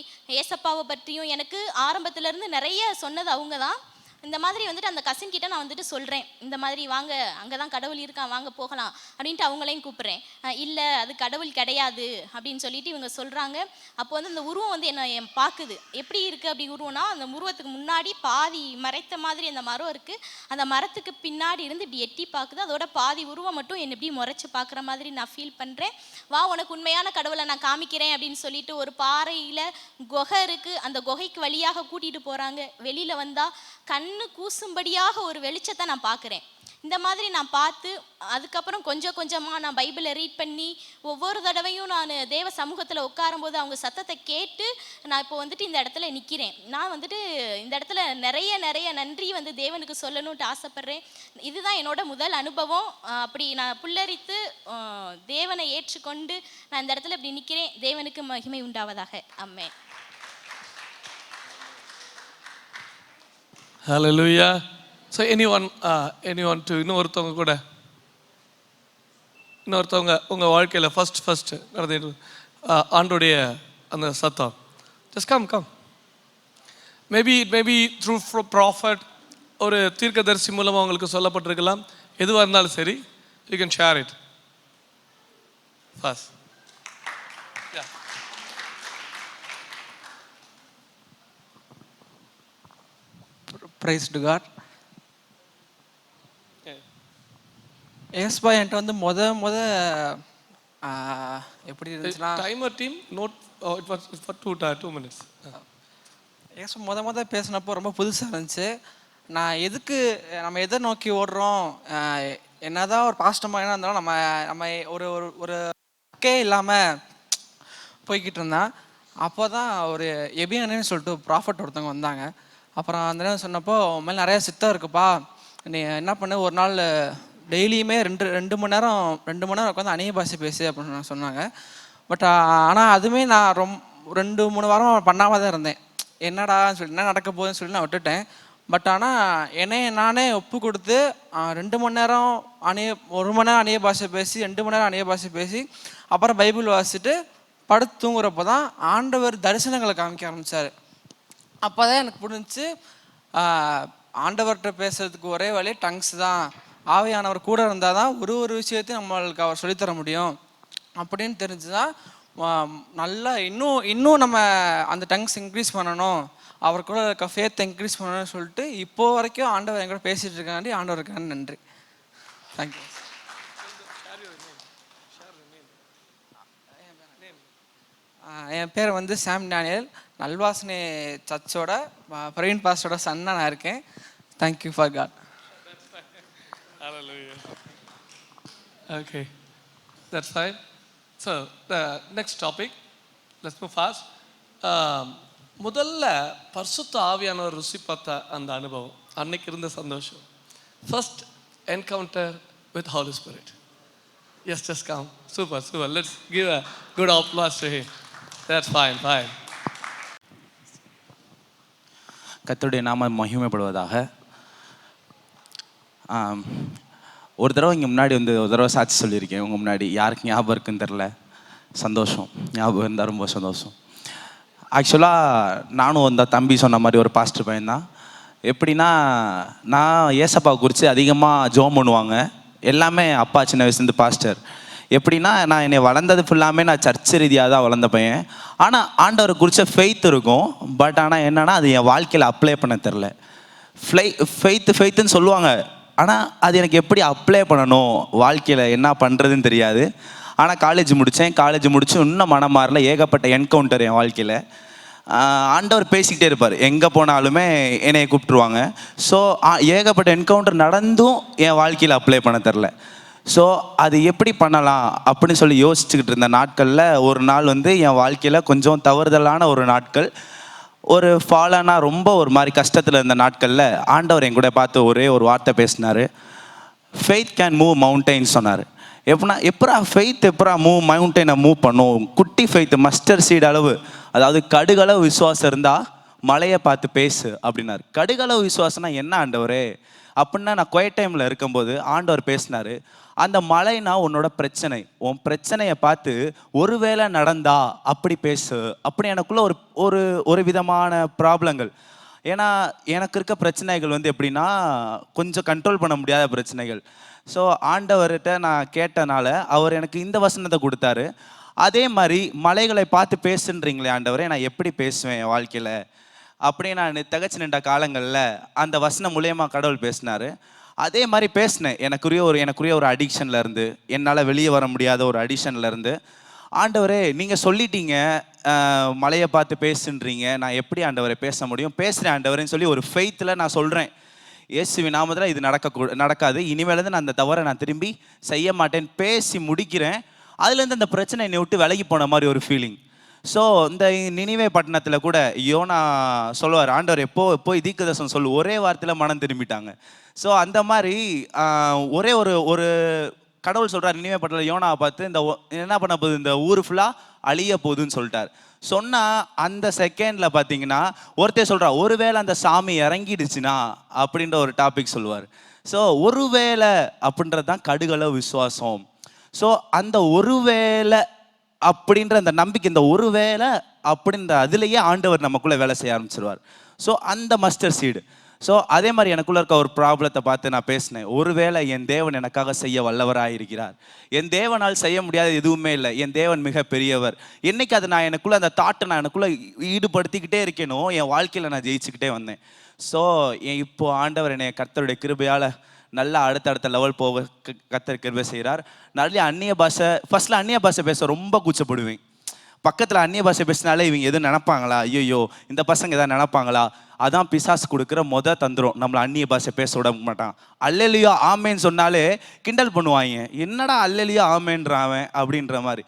ஏசப்பாவை பற்றியும் எனக்கு ஆரம்பத்துலேருந்து நிறைய சொன்னது அவங்க தான். இந்த மாதிரி வந்துட்டு அந்த கசின் கிட்ட நான் வந்துட்டு சொல்கிறேன், இந்த மாதிரி வாங்க அங்கே தான் கடவுள் இருக்கான், வாங்க போகலாம் அப்படின்ட்டு அவங்களையும் கூப்பிட்றேன். இல்லை அது கடவுள் கிடையாது அப்படின்னு சொல்லிட்டு இவங்க சொல்கிறாங்க. அப்போ வந்து அந்த உருவம் வந்து என்னை பார்க்குது. எப்படி இருக்குது அப்படி உருவம்னா, அந்த உருவத்துக்கு முன்னாடி பாதி மறைத்த மாதிரி அந்த மரம் இருக்குது. அந்த மரத்துக்கு பின்னாடி இருந்து இப்படி எட்டி பார்க்குது. அதோட பாதி உருவம் மட்டும் என்னை இப்படி முறைச்சி பார்க்குற மாதிரி நான் ஃபீல் பண்ணுறேன். வா உனக்கு உண்மையான கடவுளை நான் காமிக்கிறேன் அப்படின்னு சொல்லிட்டு ஒரு பாறையில் குகை இருக்குது. அந்த குகைக்கு வழியாக கூட்டிகிட்டு போகிறாங்க. வெளியில் வந்தால் கண்ணு கூசும்படியாக ஒரு வெளிச்சத்தை நான் பார்க்குறேன். இந்த மாதிரி நான் பார்த்து அதுக்கப்புறம் கொஞ்சம் கொஞ்சமாக நான் பைபிளை ரீட் பண்ணி ஒவ்வொரு தடவையும் நான் தேவ சமூகத்தில் உட்காரும்போது அவங்க சத்தத்தை கேட்டு நான் இப்போ வந்துட்டு இந்த இடத்துல நிற்கிறேன். நான் வந்துட்டு இந்த இடத்துல நிறைய நன்றி வந்து தேவனுக்கு சொல்லணுன்ட்டு ஆசைப்பட்றேன். இதுதான் என்னோட முதல் அனுபவம். அப்படி நான் புல்லரித்து தேவனை ஏற்றுக்கொண்டு நான் இந்த இடத்துல இப்படி நிற்கிறேன். தேவனுக்கு மகிமை உண்டாவதாக. ஆமென். Hallelujah. So anyone to இன்னொருத்தவங்க கூட உங்கள் வாழ்க்கையில் ஃபர்ஸ்ட் நடந்து ஆண்டோடைய அந்த சத்தம். Just come. Maybe through prophet, ஒரு தீர்க்கதரிசி மூலமாக உங்களுக்கு சொல்லப்பட்டிருக்கலாம். எதுவாக இருந்தாலும் சரி, you can share it first. Praise to God. ஏஸ்பா என்கிட்ட வந்து முத எப்படி இருந்துச்சுன்னா, timer team note it was for 2 minutes. ஏஸ்பா முத பேசினப்போ ரொம்ப புதுசாக இருந்துச்சு. நான் நம்ம எதை நோக்கி ஓடுறோம், என்னதான் ஒரு பாஸ்டமாக என்ன இருந்தாலும் நம்ம ஒரு ஒரு இல்லாமல் போய்கிட்டு இருந்தேன். அப்போ தான் ஒரு எபியானு சொல்லிட்டு ப்ராஃபட் ஒருத்தவங்க வந்தாங்க. அப்புறம் அந்த நேரம் சொன்னப்போ உன் மேலே நிறையா சித்தம் இருக்குப்பா, நீ என்ன பண்ணு, ஒரு நாள் டெய்லியுமே ரெண்டு மணி நேரம் உட்காந்து அந்நிய பாஷை பேசு அப்படின்னு சொன்னாங்க. பட் ஆனால் அதுவுமே நான் 2-3 வாரம் பண்ணாமல் தான் இருந்தேன். என்னடான்னு சொல்லி என்ன நடக்க போகுதுன்னு சொல்லி நான் விட்டுட்டேன். பட் ஆனால் என்னைய நானே ஒப்பு கொடுத்து 2 மணி நேரம் 1 மணி நேரம் அந்நிய பாஷை பேசி 2 மணி நேரம் அந்நிய பாஷை பேசி அப்புறம் பைபிள் வாசிச்சுட்டு படுத்து தூங்குறப்போ தான் ஆண்டவர் தரிசனங்களை காமிக்க ஆரம்பித்தார். அப்போ தான் எனக்கு புரிஞ்சிச்சு, ஆண்டவர்கிட்ட பேசுகிறதுக்கு ஒரே வழி டங்ஸ் தான். ஆவியானவர் கூட இருந்தால் தான் ஒரு விஷயத்தையும் நம்மளுக்கு அவர் சொல்லித்தர முடியும் அப்படின்னு தெரிஞ்சு தான் நல்லா இன்னும் நம்ம அந்த டங்ஸ் இன்க்ரீஸ் பண்ணணும், அவர் கூட இருக்க ஃபேத்தை இன்க்ரீஸ் பண்ணணும்னு சொல்லிட்டு இப்போ வரைக்கும் ஆண்டவர் என் கூட பேசிகிட்டு இருக்காண்டி ஆண்டவருக்கான நன்றி. தேங்க்யூ. என் பேர் வந்து சாம் டேனியல். நல்வாசனை சர்ச்சோட பிரவீன் பாஸ்டரோட சன்னா நான் இருக்கேன். Thank you for God. Okay, that's fine. So the next topic, let's move fast. முதல்ல பரிசுத்த ஆவியானவர் ருசி பார்த்த அந்த அனுபவம், அன்னைக்கு இருந்த சந்தோஷம். First encounter with Holy Spirit. Yes, just come. Super. Let's give a good applause to him. That's fine. கர்த்தருடைய நாமம் மகிமைப்படுவதாக. ஒரு தடவை இங்கே முன்னாடி ஒரு தடவை சாட்சி சொல்லியிருக்கேன் உங்கள் முன்னாடி. யாருக்கு ஞாபகம் இருக்குன்னு தெரில, சந்தோஷம். ஞாபகம் இருந்தால் ரொம்ப சந்தோஷம். ஆக்சுவலாக நானும் அந்த தம்பி சொன்ன மாதிரி ஒரு பாஸ்டர் பையன் தான். எப்படின்னா, நான் ஏசப்பாவை குறித்து அதிகமாக ஜோம் பண்ணுவாங்க. எல்லாமே அப்பா சின்ன வயசுலேருந்து பாஸ்டர். எப்படின்னா, நான் என்னை வளர்ந்தது ஃபுல்லாமே நான் சர்ச்சை ரீதியாக தான் வளர்ந்த பையன். ஆனால் ஆண்டவரை குறித்த ஃபெய்த் இருக்கும். பட் ஆனால் என்னென்னா, அது என் வாழ்க்கையில் அப்ளை பண்ண தெரில. ஃபெய்த்துன்னு சொல்லுவாங்க, ஆனால் அது எனக்கு எப்படி அப்ளை பண்ணணும், வாழ்க்கையில் என்ன பண்ணுறதுன்னு தெரியாது. ஆனால் காலேஜ் முடித்து இன்னும் மனம் மாறல. ஏகப்பட்ட என்கவுண்டர் என் வாழ்க்கையில். ஆண்டவர் பேசிக்கிட்டே இருப்பார், எங்கே போனாலுமே என்னையை கூப்பிட்ருவாங்க. ஸோ ஏகப்பட்ட என்கவுண்டர் நடந்தும் என் வாழ்க்கையில் அப்ளை பண்ண தெரில. ஸோ அது எப்படி பண்ணலாம் அப்படின்னு சொல்லி யோசிச்சுக்கிட்டு இருந்த நாட்களில் ஒரு நாள் என் வாழ்க்கையில் கொஞ்சம் தவறுதலான ஒரு நாட்கள், ஒரு ஃபாலானா ரொம்ப ஒரு மாதிரி கஷ்டத்தில் இருந்த நாட்களில் ஆண்டவர் என் கூட பார்த்து ஒரே ஒரு வார்த்தை பேசினார். ஃபெய்த் கேன் மூவ் மவுண்டைன்ஸ் சொன்னார். எப்படா ஃபெய்த் மவுண்டைனை மூவ் பண்ணும்? குட்டி ஃபெய்த், மஸ்டர் சீட் அளவு, அதாவது கடுகளவு விசுவாசம் இருந்தால் மலையை பார்த்து பேசு அப்படின்னாரு. கடுகளவு விசுவாசம்னா என்ன ஆண்டவரே அப்படின்னா, நான் குவைட் டைமில் இருக்கும்போது ஆண்டவர் பேசினார், அந்த மலைனா உன்னோட பிரச்சனை, உன் பிரச்சனையை பார்த்து ஒருவேளை நடந்தா அப்படி பேசு. அப்படி எனக்குள்ள ஒரு விதமான ப்ராப்ளங்கள். ஏன்னா எனக்கு இருக்க பிரச்சனைகள் எப்படின்னா, கொஞ்சம் கண்ட்ரோல் பண்ண முடியாத பிரச்சனைகள். ஸோ ஆண்டவர்கிட்ட நான் கேட்டனால அவர் எனக்கு இந்த வசனத்தை கொடுத்தாரு. அதே மாதிரி மலைகளை பார்த்து பேசுன்றீங்களே ஆண்டவரே, நான் எப்படி பேசுவேன் என் வாழ்க்கையில் அப்படியே நான் திகச்சு நின்ற காலங்களில் அந்த வசனம் மூலயமா கடவுள் பேசினார். அதே மாதிரி பேசினேன். எனக்குரிய ஒரு அடிக்ஷனில் இருந்து, என்னால் வெளியே வர முடியாத ஒரு அடிக்ஷனில் இருந்து, ஆண்டவரே நீங்கள் சொல்லிட்டீங்க மலையை பார்த்து பேசுன்றீங்க, நான் எப்படி ஆண்டவரை பேச முடியும்? பேசுகிறேன் ஆண்டவரேன்னு சொல்லி ஒரு ஃபெய்த்தில் நான் சொல்கிறேன், இயேசுவின் நாமத்தில் இது நடக்காது, இனிமேலேருந்து நான் அந்த தவறை நான் திரும்பி செய்ய மாட்டேன்னு பேசி முடிக்கிறேன். அதுலேருந்து அந்த பிரச்சனை என்னை விட்டு விலகி போன மாதிரி ஒரு ஃபீலிங். ஸோ இந்த நினிவே பட்டணத்தில் கூட யோனா சொல்லுவார், ஆண்டவர் போய் தீர்க்கதரிசனம் சொல்லு, ஒரே வார்த்தையில் மனம் திரும்பிட்டாங்க. ஸோ அந்த மாதிரி ஒரே ஒரு கடவுள் சொல்கிறார் நினிவே பட்டணத்தில் யோனாவை பார்த்து, இந்த என்ன பண்ண போகுது, இந்த ஊர் ஃபுல்லாக அழிய போகுதுன்னு சொல்லிட்டார். சொன்னால் அந்த செகண்டில் பார்த்தீங்கன்னா ஒருத்தர் சொல்கிறா, ஒருவேளை அந்த சாமி இறங்கிடுச்சுன்னா அப்படின்ற ஒரு டாபிக் சொல்லுவார். ஸோ ஒருவேளை அப்படின்றது தான் கடுகளவு விசுவாசம். ஸோ அந்த ஒருவேளை அப்படின்ற அந்த நம்பிக்கை, இந்த ஒருவேளை அப்படின்ற அதுலேயே ஆண்டவர் நமக்குள்ளே வேலை செய்ய ஆரம்பிச்சிருவார். ஸோ அந்த மஸ்டர் சீடு. ஸோ அதே மாதிரி எனக்குள்ளே இருக்க ஒரு ப்ராப்ளத்தை பார்த்து நான் பேசினேன், ஒருவேளை என் தேவன் எனக்காக செய்ய வல்லவராக இருக்கிறார், என் தேவனால் செய்ய முடியாத எதுவுமே இல்லை, என் தேவன் மிக பெரியவர். என்னைக்கு அது நான் எனக்குள்ளே அந்த தாட்டை நான் எனக்குள்ளே ஈடுபடுத்திக்கிட்டே இருக்கேனோ என் வாழ்க்கையில் நான் ஜெயிச்சுக்கிட்டே வந்தேன். ஸோ இப்போ ஆண்டவர் என்னை கர்த்தருடைய கிருபையால் நல்லா அடுத்தடுத்த லெவல் போக கர்த்தர் கிருபை செய்கிறார். நிறைய அந்நிய பாஷை, ஃபர்ஸ்ட்ல அந்நிய பாஷை பேச ரொம்ப கூச்சப்படுவேன். பக்கத்தில் அந்நிய பாஷை பேசினாலே இவங்க எதுவும் நினைப்பாங்களா, ஐயோ இந்த பசங்க எதாவது நினைப்பாங்களா, அதான் பிசாசு கொடுக்குற தந்துரும், நம்மளை அந்நிய பாஷை பேச விட மாட்டான். அல்லேலியா ஆமேன்னு சொன்னாலே கிண்டல் பண்ணுவாங்க, என்னடா அல்லேலியா ஆமேன்றான் அவன் அப்படின்ற மாதிரி.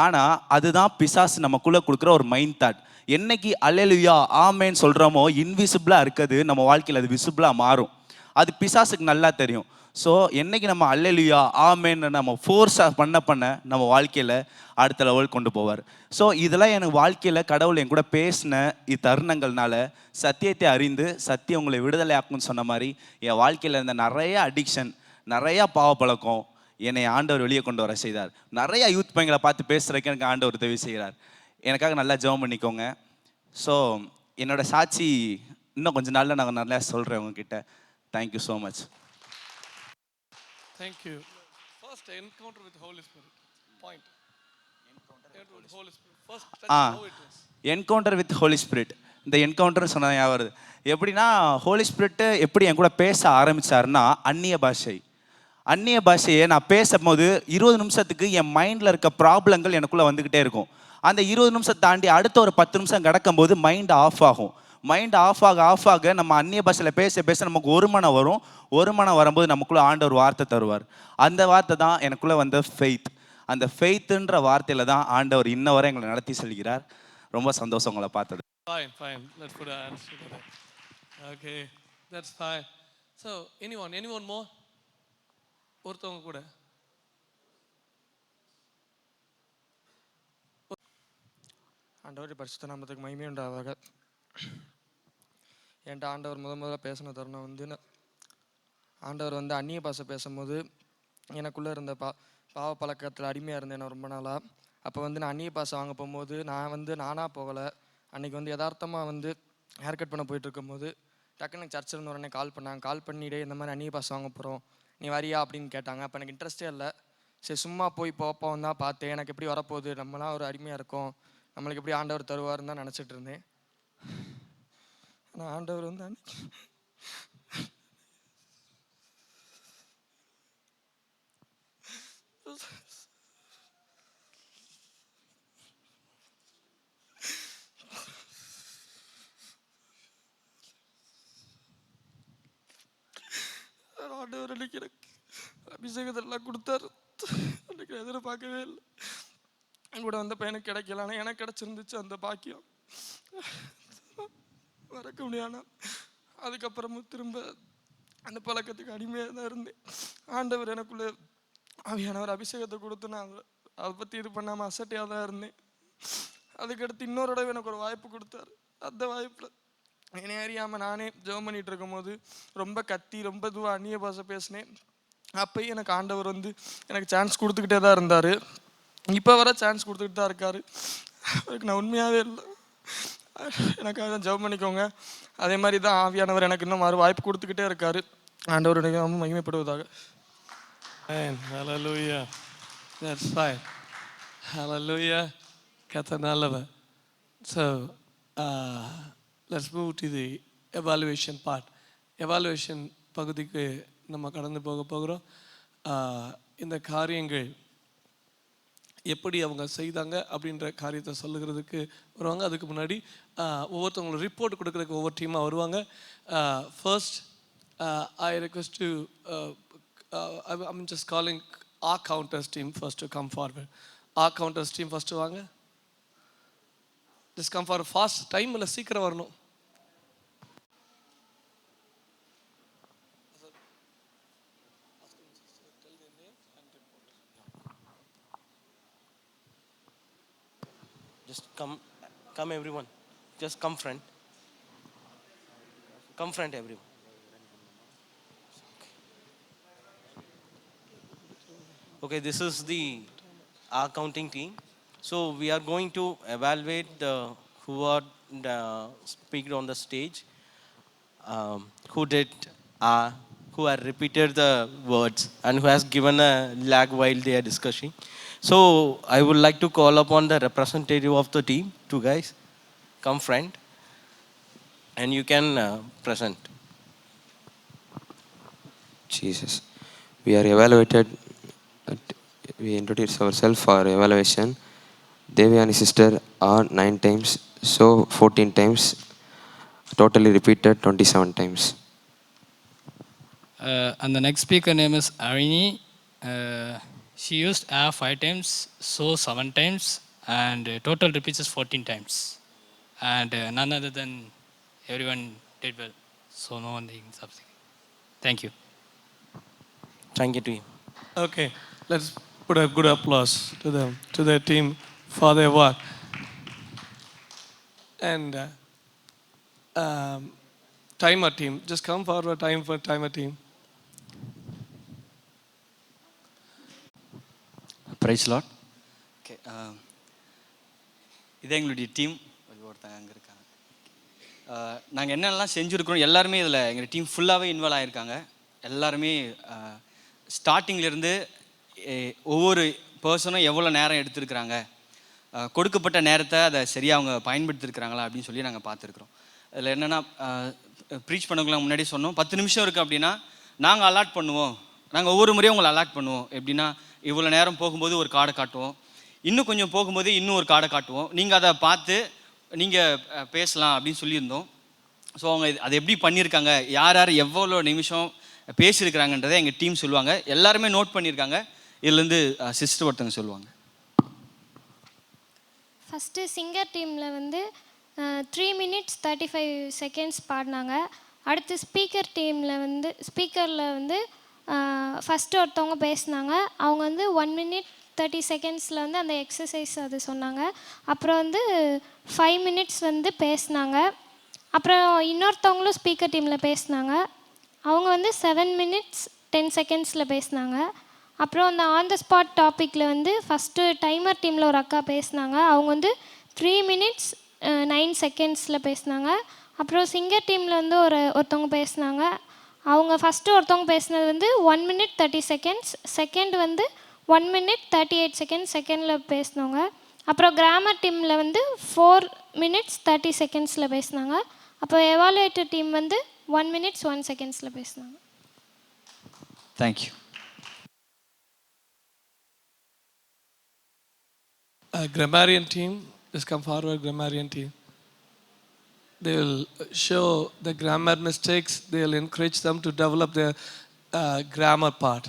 ஆனால் அதுதான் பிசாசு நமக்குள்ளே கொடுக்குற ஒரு மைண்ட் தாட். என்னைக்கு அல்லேலூயா ஆமேன்னு சொல்கிறோமோ இன்விசிபிளாக இருக்குது நம்ம வாழ்க்கையில் அது விசிபிளாக மாறும். அது பிசாசுக்கு நல்லா தெரியும். ஸோ என்னைக்கு நம்ம அல்லேலூயா ஆமேன்னு நம்ம ஃபோர்ஸாக பண்ண நம்ம வாழ்க்கையில் அடுத்த லெவல் கொண்டு போவார். ஸோ இதெல்லாம் எனக்கு வாழ்க்கையில் கடவுள் என் கூட பேசின தருணங்கள்னால சத்தியத்தை அறிந்து சத்தியம் உங்களை விடுதலை ஆக்கும்னு சொன்ன மாதிரி என் வாழ்க்கையில் இருந்த நிறைய அடிக்ஷன், நிறையா பாவப்பழக்கம் என்னை ஆண்டவர் வெளியே கொண்டு வர செய்தார். நிறையா யூத் பையங்களை பார்த்து பேசுகிறதுக்கு எனக்கு ஆண்டவர் உதவி செய்கிறார். எனக்காக நல்லா ஜெபம் பண்ணிக்கோங்க. ஸோ என்னோட சாட்சி இன்னும் கொஞ்ச நாளில் நான் நல்லா சொல்கிறேன் உங்ககிட்ட. Thank you so much. Thank you. First encounter with Holy Spirit. Point. Encounter with Holy Spirit. First touch how it is. Encounter with holy spirit. இந்த என்கவுண்டர்னு சொன்னது ஞாபகம் வருது. எப்படின்னா ஹோலி ஸ்பிரிட்டு எப்படி என் கூட பேச ஆரம்பித்தாருன்னா அந்நிய பாஷையை நான் பேசும்போது 20 நிமிஷத்துக்கு என் மைண்டில் இருக்க ப்ராப்ளங்கள் எனக்குள்ளே வந்துக்கிட்டே இருக்கும். அந்த 20 நிமிஷம் தாண்டி அடுத்த ஒரு 10 நிமிஷம் கிடக்கும்போது மைண்ட் ஆஃப் ஆகும். மைண்ட் ஆஃப் ஆக நம்ம அந்நிய பாஷையில் பேச நமக்கு ஒரு மனம் வரும். ஒரு மனம் வரும்போது நமக்குள்ளே ஆண்டவர் வார்த்தை தருவார். அந்த வார்த்தை தான் எனக்குள்ளே வந்த ஃபெய்த். அந்த ஃபெய்த்துன்ற வார்த்தையில் தான் ஆண்டவர் இன்ன வரை எங்களை நடத்தி செல்கிறார். ரொம்ப சந்தோஷம் உங்களை பார்த்தது. Fine. Let's put our hands together. Okay, that's fine. So, anyone more? ஒருத்தவங்க கூட. ஆண்டவருடைய பரிசுத்த நாமத்துக்கு மகிமை உண்டாவதாக. என்கிட்ட ஆண்டவர் முதல்ல பேசின தருணம் வந்து ஆண்டவர் வந்து அந்நிய பாஷை பேசும்போது எனக்குள்ளே இருந்த பாவ பழக்கத்தில் அடிமையாக இருந்தேன் நான் ரொம்ப நாளாக. அப்போ வந்து நான் அந்நிய பாஷை வாங்க போகும்போது நானாக போகலை. அன்றைக்கி வந்து யதார்த்தமாக வந்து ஹேர் கட் பண்ண போயிட்டு இருக்கும்போது டக்குன்னு சர்ச்சில் இருந்து உடனே கால் பண்ணாங்க. கால் பண்ணிவிட்டு இந்த மாதிரி அந்நிய பாஷை வாங்க போகிறோம், நீ வரியா அப்படின்னு கேட்டாங்க. அப்போ எனக்கு இன்ட்ரெஸ்டே இல்லை. சரி சும்மா போய் போப்போம் தான் பார்த்தேன். எனக்கு எப்படி வரப்போகுது, நம்மளாம் ஒரு அடிமையாக இருக்கோம், நம்மளுக்கு எப்படி ஆண்டவர் தருவார்னு தான் நினச்சிட்டு இருந்தேன். ஆனால் ஆண்டவர் வந்து அன்னைக்கு ஆண்டவர் அன்னைக்கு எனக்கு அபிஷேகத்தெல்லாம் கொடுத்தாரு. அன்னைக்கு எதிர்பார்க்கவே இல்லை. என் கூட வந்த பையனுக்கு கிடைக்கல, ஆனால் எனக்கு கிடச்சிருந்துச்சு அந்த பாக்கியம். மறக்க முடியாமல் அதுக்கப்புறமும் திரும்ப அந்த பழக்கத்துக்கு அடிமையாக தான் இருந்தேன். ஆண்டவர் எனக்குள்ளே ஆவியானவர் அபிஷேகத்தை கொடுத்து நான் அதை பற்றி இது பண்ணாமல் அசட்டையாக தான் இருந்தேன். அதுக்கடுத்து இன்னொரு தடவை எனக்கு ஒரு வாய்ப்பு கொடுத்தாரு. அந்த வாய்ப்பில் என்னை அறியாமல் நானே ஜெபம் பண்ணிகிட்டு இருக்கும்போது ரொம்ப கத்தி ரொம்ப இதுவாக அந்நிய பாஷை பேசினேன். அப்போயும் எனக்கு ஆண்டவர் வந்து எனக்கு சான்ஸ் கொடுத்துக்கிட்டே தான் இருந்தார். இப்போ வர சான்ஸ் கொடுத்துக்கிட்டு தான் இருக்கார். அதுக்கு நான் உண்மையாகவே இல்லை. எனக்காக தான் ஜெபம் பண்ணிக்கோங்க. அதே மாதிரி தான் ஆவியானவர் எனக்கு இன்னும் வாய்ப்பு கொடுத்துக்கிட்டே இருக்கார். ஆண்டவருடைய மகிமைப்படுவதாக. Hallelujah. That's fine. Hallelujah. கர்த்தர் நல்லவர். So, let's move to the evaluation part. Evaluation பகுதிக்கு நம்ம கடந்து போகிறோம். இந்த காரியங்கள் எப்படி அவங்க செய்தாங்க அப்படின்ற காரியத்தை சொல்லுகிறதுக்கு வருவாங்க. அதுக்கு முன்னாடி ஒவ்வொருத்தவங்களும் ரிப்போர்ட் கொடுக்குறதுக்கு ஒவ்வொரு டீமாக வருவாங்க. First I request to I'm just calling our counters team first to come forward. Our counters team first வாங்க. Just come forward fast. Time இல்லை, சீக்கிரம் வரணும். Just come everyone. Just come front. Come front everyone. Okay, this is our counting team. So we are going to evaluate who are speaking on the stage, who had repeated the words and who has given a lag while they are discussing. So I would like to call upon the representative of the team, two guys, come front, and you can present. Jesus, we are evaluated. We introduce ourselves for evaluation. Devyani sister are 9 times, so 14 times, totally repeated 27 times. And the next speaker name is Arini. She used a 5 times, so 7 times, and total repeats is 14 times. And none other than everyone did well. So no one thinks something. Thank you. Thank you to you. Okay, let's put a good applause to them, to their team for their work. And timer team, just come forward, time for timer team. Praise Lord. Okay, இதே எங்களுடைய team ஒருத்தங்க அங்கே இருக்காங்க. நாங்கள் என்னென்னலாம் செஞ்சுருக்கிறோம் எல்லாருமே இதில் எங்கள் டீம் ஃபுல்லாகவே இன்வால்வ் ஆகியிருக்காங்க. எல்லாருமே ஸ்டார்டிங்லேருந்து ஒவ்வொரு பர்சனும் எவ்வளோ நேரம் எடுத்துருக்குறாங்க, கொடுக்கப்பட்ட நேரத்தை அதை சரியாக அவங்க பயன்படுத்திருக்கிறாங்களா அப்படின்னு சொல்லி நாங்கள் பார்த்துருக்குறோம். அதில் என்னென்னா ப்ரீச் பண்ணவங்களாம் முன்னாடி சொன்னோம், 10 நிமிஷம் இருக்குது அப்படின்னா நாங்கள் அலாட் பண்ணுவோம். நாங்கள் ஒவ்வொரு முறையும் உங்களை அலாட் பண்ணுவோம். எப்படின்னா இவ்வளோ நேரம் போகும்போது ஒரு கார்டை காட்டுவோம், இன்னும் கொஞ்சம் போகும்போது இன்னும் ஒரு கார்டை காட்டுவோம், நீங்கள் அதை பார்த்து நீங்கள் பேசலாம் அப்படின்னு சொல்லியிருந்தோம். ஸோ அவங்க அதை எப்படி பண்ணியிருக்காங்க, யார் யார் எவ்வளோ நிமிஷம் பேசியிருக்கிறாங்கன்றதை எங்கள் டீம் சொல்லுவாங்க. எல்லாருமே நோட் பண்ணியிருக்காங்க. இதுலேருந்து சிஸ்டர் ஒருத்தங்க சொல்லுவாங்க. ஃபஸ்ட்டு சிங்கர் டீமில் வந்து 3 minutes 35 seconds பாடினாங்க. அடுத்து ஸ்பீக்கரில் வந்து ஃபஸ்ட்டு ஒருத்தவங்க பேசினாங்க. அவங்க வந்து 1 minute 30 seconds வந்து அந்த எக்ஸசைஸ் அது சொன்னாங்க. அப்புறம் வந்து 5 minutes வந்து பேசினாங்க. அப்புறம் இன்னொருத்தவங்களும் ஸ்பீக்கர் டீமில் பேசினாங்க. அவங்க வந்து 7 minutes 10 seconds பேசினாங்க. அப்புறம் அந்த ஆன் த ஸ்பாட் டாப்பிக்கில் வந்து ஃபஸ்ட்டு டைமர் டீமில் ஒரு அக்கா பேசினாங்க. அவங்க வந்து 3 minutes 9 seconds பேசினாங்க. அப்புறம் சிங்கர் டீமில் வந்து ஒருத்தவங்க பேசினாங்க. அவங்க ஃபஸ்ட்டு ஒருத்தவங்க பேசினது வந்து 1 minute 30 seconds, செகண்ட் வந்து 1 minute 38 seconds செகண்டில் பேசினவங்க. அப்புறம் கிராமர் டீமில் வந்து 4 minutes 30 seconds பேசினாங்க. அப்புறம் எவாலுவேட்டர் டீம் வந்து 1 minute 1 seconds பேசினாங்க. Thank you. Grammarian team, just come forward, grammarian team. They will show the grammar mistakes. They will encourage them to develop their grammar part.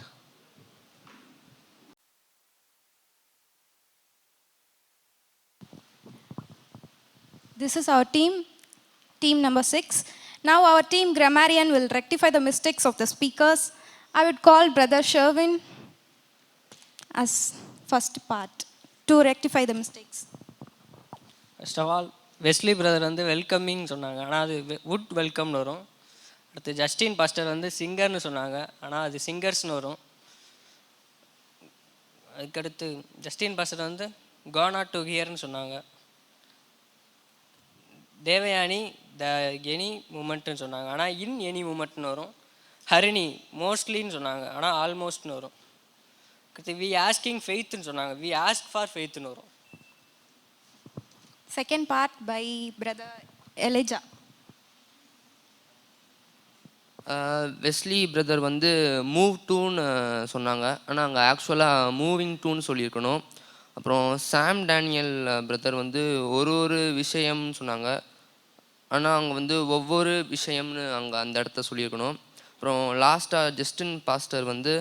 This is our team number 6. Now our team grammarian will rectify the mistakes of the speakers. I would call Brother Sherwin as first part to rectify the mistakes. First of all Wesley brother வந்து welcoming சொன்னாங்க, ஆனால் அது would வெல்கம்னு வரும். அடுத்து Justin pastor வந்து சிங்கர்னு சொன்னாங்க, ஆனால் அது சிங்கர்ஸ்னு வரும். அதுக்கடுத்து ஜஸ்டின் பாஸ்டர் வந்து கானா டு ஹியர்னு சொன்னாங்க. தேவயானி த எனி மூமெண்ட்டுன்னு சொன்னாங்க, ஆனால் இன் எனி மூமெண்ட்னு வரும். ஹரிணி மோஸ்ட்லின்னு சொன்னாங்க, ஆனால் ஆல்மோஸ்ட்னு வரும். அடுத்து வி ஆஸ்கிங் ஃபெய்த்துன்னு சொன்னாங்க, வி ஆஸ்க் ஃபார் ஃபெய்த்துன்னு வரும். Second part by Brother Elijah. Wesley brother வந்து மூவ் டூன்னு சொன்னாங்க, ஆனால் அங்கே ஆக்சுவலாக மூவிங் டூன்னு சொல்லியிருக்கணும். அப்புறம் சாம் டேனியல் பிரதர் வந்து ஒரு விஷயம்னு சொன்னாங்க, ஆனால் அங்கே வந்து ஒவ்வொரு விஷயம்னு அங்கே அந்த இடத்த சொல்லியிருக்கணும். அப்புறம் லாஸ்ட்டாக ஜஸ்டின் பாஸ்டர் வந்து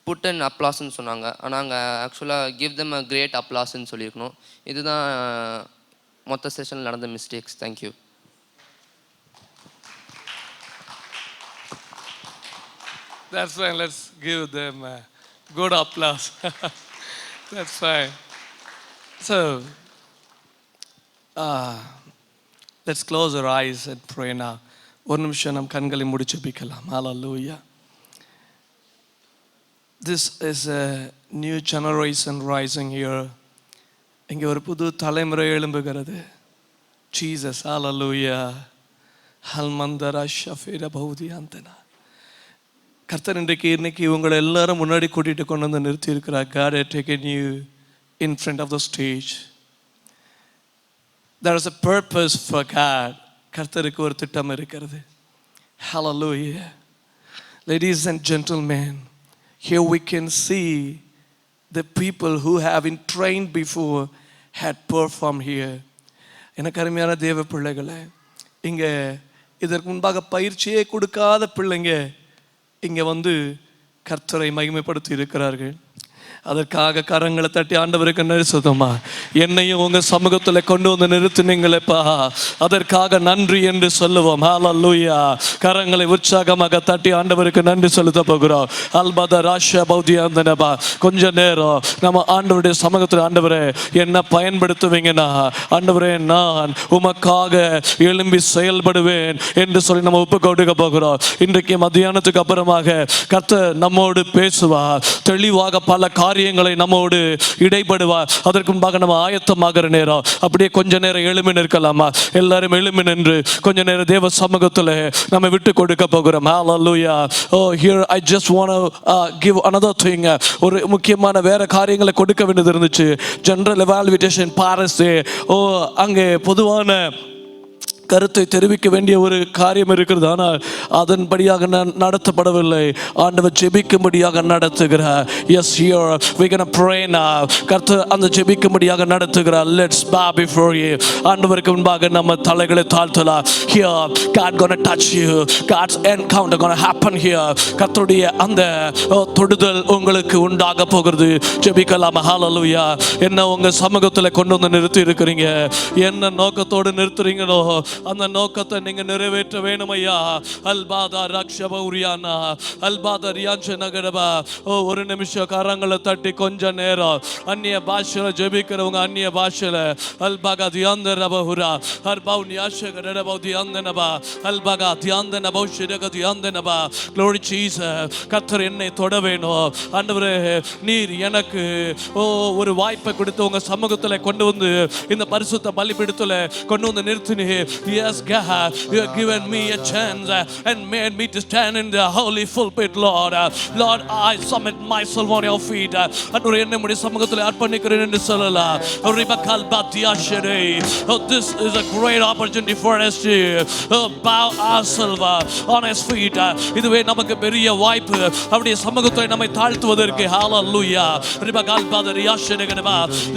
புட் அண்ட் அப்ளாஸ்ன்னு சொன்னாங்க, ஆனால் அங்கே ஆக்சுவலாக கிவ் தெம் அ கிரேட் அப்ளாஸ்ன்னு சொல்லியிருக்கணும். இதுதான் மொத்த செஷனில் நடந்த mistakes. Thank you. That's fine. Let's give them a good applause. That's fine. So, let's close our eyes and pray now. ஒரு நிமிஷம் நம் கண்களை முடிச்சு பிக்கலாம். Hallelujah. This is a new generation rising here. இங்கே ஒரு புது தலைமுறை எழும்புகிறது. Jesus, hallelujah. ஹல்மந்தரா ஷஃபீர பௌதியாந்தனா. கர்த்தர் இன்னைக்கு உங்களை எல்லாரும் முன்னாடி கூட்டிகிட்டு கொண்டு வந்து நிறுத்தி இருக்கிறார். God had taken you in front of the stage. There is a purpose for God. கர்த்தருக்கு ஒரு திட்டம் இருக்கிறது. Hallelujah. Ladies and gentlemen, here we can see the people who have been trained before had performed here. எனக்கு அருமையான தேவ பிள்ளைகளே, இங்கே இதற்கு முன்பாக பயிற்சியே கொடுக்காத பிள்ளைங்க இங்கே வந்து கர்த்தரை மகிமைப்படுத்தி இருக்கிறார்கள். அதற்காக கரங்களை தட்டி ஆண்டவருக்கு நன்றி சொல்லுமா. என்னையும் உங்க சமூகத்தில் கொண்டு வந்து நிறுத்தினீங்களேப்பா, அதற்காக நன்றி என்று சொல்லுவோம். ஹல்லேலூயா. கரங்களை உற்சாகமாக தட்டி ஆண்டவருக்கு நன்றி செலுத்த போகிறோம். அல்பத ராஷா பௌதியாந்தனபா. கொஞ்ச நேரம் நம்ம ஆண்டவருடைய சமூகத்தில், ஆண்டவரே என்ன பயன்படுத்துவீங்கன்னா, ஆண்டவரே நான் உமக்காக எழும்பி செயல்படுவேன் என்று சொல்லி நம்ம ஒப்பு கொடுக்க போகிறோம். இன்றைக்கு மத்தியானத்துக்கு அப்புறமாக கர்த்தர் நம்மோடு பேசுவார். தெளிவாக பல காரியங்களை நம்மோடு இடைப்படுவார். அதற்கு முன்பாக நம்ம ஆயத்தமாகிற நேரம் அப்படியே கொஞ்ச நேரம் எழுமி நிற்கலாமா? எல்லாரும் எழுமி நின்று கொஞ்ச நேரம் தேவ சமூகத்தில் நம்ம விட்டு கொடுக்க போகிறோம். Hallelujah. Oh, here I just want to give another thing. ஒரு முக்கியமான வேற காரியங்களை கொடுக்க வேண்டியது இருந்துச்சு. ஜெனரல் எவாலுவேஷன் பாரஸ். அங்கே பொதுவான கருத்தை தெரிவிக்க வேண்டிய ஒரு காரியம் இருக்கிறது. ஆனால் அதன்படியாக நடத்தப்படவில்லை. ஆண்டவர் ஜெபிக்கும்படியாக நடத்துகிறார். Yes, here we gonna pray now. கர்த்தர் அந்த ஜெபிக்கும்படியாக நடத்துகிறார். Let's bow before you. ஆண்டவருக்கு முன்பாக நம்ம தலைகளை தாழ்த்தலாம். Here God gonna touch you. God's encounter gonna happen here. கர்த்தருடைய அந்த தொடுதல் உங்களுக்கு உண்டாக போகிறது. ஜெபிக்கலாம். ஹல்லேலூயா. என்ன உங்க சமூகத்தில் கொண்டு வந்து நிறுத்தி இருக்கிறீங்க, என்ன நோக்கத்தோடு நிறுத்துறீங்களோ அந்த நோக்கத்தை நீங்க நிறைவேற்ற வேணும் ஐயா. அல்பாதா ரக்ஷபௌரியானா அல்பாதா ரியான்ஷ நகரபா. ஒரு நிமிஷம் கரங்களை தட்டி கொஞ்ச நேரம் அந்நிய பாஷையில ஜெபிக்கிறவங்க அந்நிய பாஷையில அல்பாகா தியாந்தரபஹுரா அர்பௌ நியாஷகரபௌ தியாந்தனபா அல்பாகா தியாந்தனபௌ ஷிரக தியாந்தனபா. Glory Jesus. கர்த்தர் என்னை தொட வேணும். ஆண்டவரே நீர் எனக்கு ஒரு வாய்ப்பை கொடுத்து உங்க சமூகத்தில் கொண்டு வந்து இந்த பரிசுத்த பலிபீடத்தில் கொண்டு வந்து நிறுத்தினீர். Yes, God, you have given me a chance and made me to stand in the holy pulpit, Lord. Lord, I submit myself on your feet. அன்றுவரே என்னை உம்முடைய சமூகத்தில் அர்ப்பணிக்கிறேன் என்று சொல்லலாம். This is a great opportunity for us to bow ourselves on his feet. இதுவே நமக்கு பெரிய வாய்ப்பு அவருடைய சமூகத்தை நம்மை தாழ்த்துவதற்கு. Hallelujah.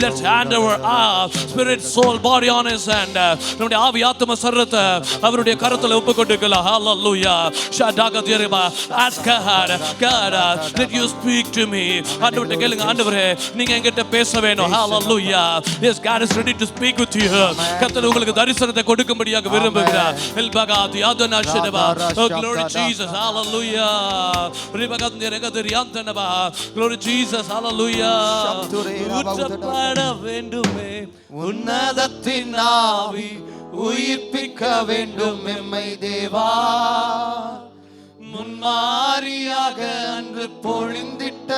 Let's hand over our spirit, soul, body on his hand. நம்முடைய ஆவி ஆத்ம சரீரத்தை அவருடைய கரத்தில் ஒப்பு கொடுக்கலாம். Hallelujah. Shadagadireba. Ask God, God, let you speak to me. ஆண்டவரே கேளுங்க, ஆண்டவரே நீங்க என்கிட்ட பேச வேணும். Hallelujah. Yes, God is ready to speak with you. கர்த்தர் உங்களுக்கு தரிசனத்தை கொடுக்கும்படியாக விரும்புகிறார். Elbagati adana shedeba. Oh, glory Jesus. Hallelujah. Ribagadireba. Glory Jesus. Hallelujah. உற்றப்பட வேண்டுமே உன்னதத்தின் ஆவி, உயிர்ப்பிக்க வேண்டும் எம்மை தேவா. முன்மாரியாக அன்று பொழிந்திட்ட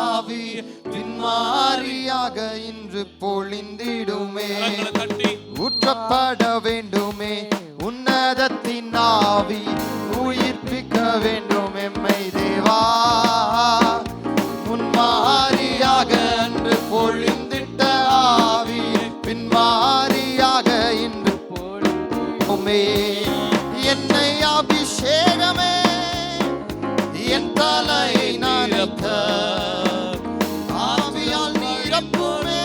ஆவி பின்மாரியாக இன்று பொழிந்திடுமே. ஊற்றப்பட வேண்டுமே உன்னதத்தின் ஆவி, உயிர்ப்பிக்க வேண்டும் எம்மை தேவா. முன்மாரியாக அன்று பொழிந்திட்ட ஆவி பின்மாரியாக இன்று பொழிந்திடுமே. என்னை அபிஷேகமே என் தலையை நனைக்க, ஆவியால் நிரப்புமே.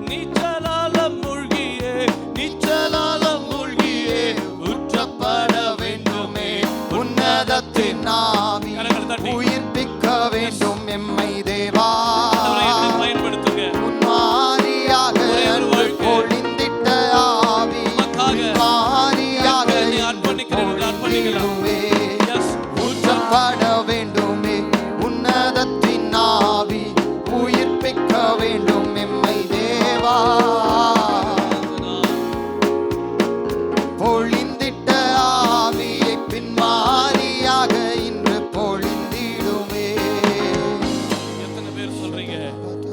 நீச்சலால மூழ்கியே நீச்சலால மூழ்கியே ஊற்றப்பட வேண்டுமே உன்னதத்தின் ஆவி, உயிர்ப்பிக்க வேண்டும் எம்மை தேவா. முன்மாரியாக அன்று பொழிந்திட்ட ஆவி பின்மாரியாக பொழிந்திடுமே. ஊற்றப்பட வேண்டுமே உன்னதத்தின் ஆவி, உயிர்ப்பிக்க வேண்டும் எம்மை தேவா. பொழிந்திட்ட ஆவியை பின்மாரியாக இன்று பொழிந்திடுமே. எத்தனை பேர் சொல்றீங்க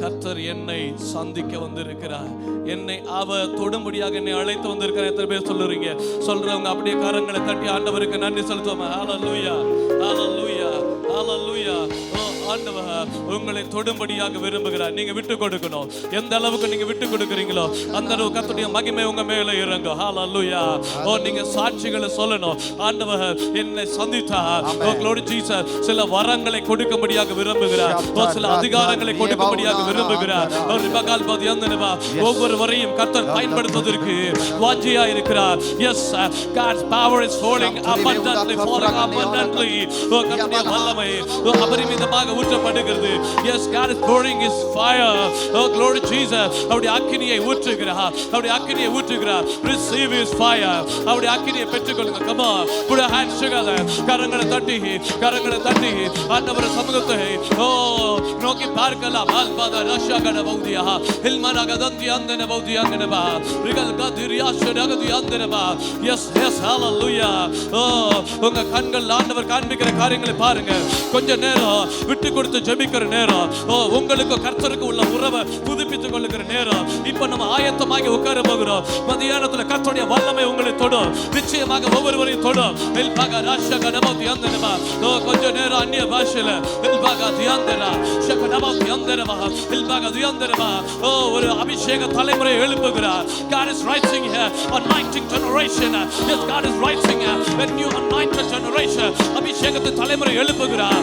கர்த்தர் என்னை சந்திக்க வந்திருக்கிறார், என்னை அவர் தொடும்படியாக என்னை அழைத்து வந்திருக்கிறார்? எத்தனை பேர் சொல்லுறீங்க? சொல்றவங்க அப்படியே கரங்களை தட்டி ஆண்டவருக்கு நன்றி செலுத்துவோம். ஹல்லேலூயா, ஹல்லேலூயா, ஹல்லேலூயா. ஆண்டவர் உங்களை தொடும்படியாக விரும்புகிறார். நீங்க விட்டு கொடுக்கணும். எந்த அளவுக்கு நீங்க விட்டு கொடுக்குறீங்களோ அந்த அளவு கர்த்தருடைய மகிமை உங்க மேல இறங்கும். ஹல்லேலூயா. நீங்க சாட்சிகளை சொல்லணும். ஆண்டவர் என்னை சந்தித்தார். Glory Jesus. சில வரங்களை கொடுக்கும்படியாக விரும்புகிறார். சில அதிகாரங்களை கொடுக்கும்படியாக விரும்புகிறார். ஒவ்வொருவரையும் கர்த்தர் பயன்படுத்துவதற்கு வாஞ்சியா இருக்கிறார். Yes, God's power is falling abundantly, falling abundantly. கர்த்தருடைய வல்லமை அபரிமிதமாக ஊற்றப்படுகிறது. Yes, God is pouring his fire. Oh, glory to Jesus. அவருடைய அக்கினியை ஊற்றுகிறார். அவருடைய அக்கினியை ஊற்றுகிறார். Receive his fire. அவருடைய அக்கினியை பெற்றுக்கொள்ளுங்க. Come on, put your hands together. கரங்களை தட்டி ஆண்டவர் சமூகத்தை நோக்கி பார்க்கலாம். ஆல்பாதா ரஷகட பௌதியா ஹில்மனா கதந்தி அந்தன பௌதி அங்கனபா ரிகல் கதிரியா ஷடகதி அந்தனபா. Yes, yes, hallelujah. உங்க கண்கள் ஆண்டவர் காண்பிக்கிற காரியங்களை பாருங்க. கொஞ்ச நேரம் விட்டு கொடுத்து ஜெபிக்கிற நேரம், உங்களுக்கு கர்த்தருக்கு உள்ள உறவை புதுப்பித்துக் கொள்ளுகிற நேரம். இப்ப நம்ம ஆயத்தமாகி உட்கார போகிறோம். மதியானத்துல கர்த்தருடைய வல்லமை உங்களை தொடும். நிச்சயமாக ஒவ்வொருவரையும் தொடும். எல்பாகா ராஷக நமோதி அந்தனபா. கொஞ்ச நேரம் அந்நிய பாஷையில எல்பாகா தியாந்தரா ஷக நமோதி அந்தனபா எல்பாகா தியாந்தரபா. ஒரு அபிஷேக தலைமுறை எழுப்புகிறார். God is rising here, anointing generation. Yes, God is rising here, a new anointed generation. அபிஷேகத்தை தலைமுறை எழுப்புகிறார்.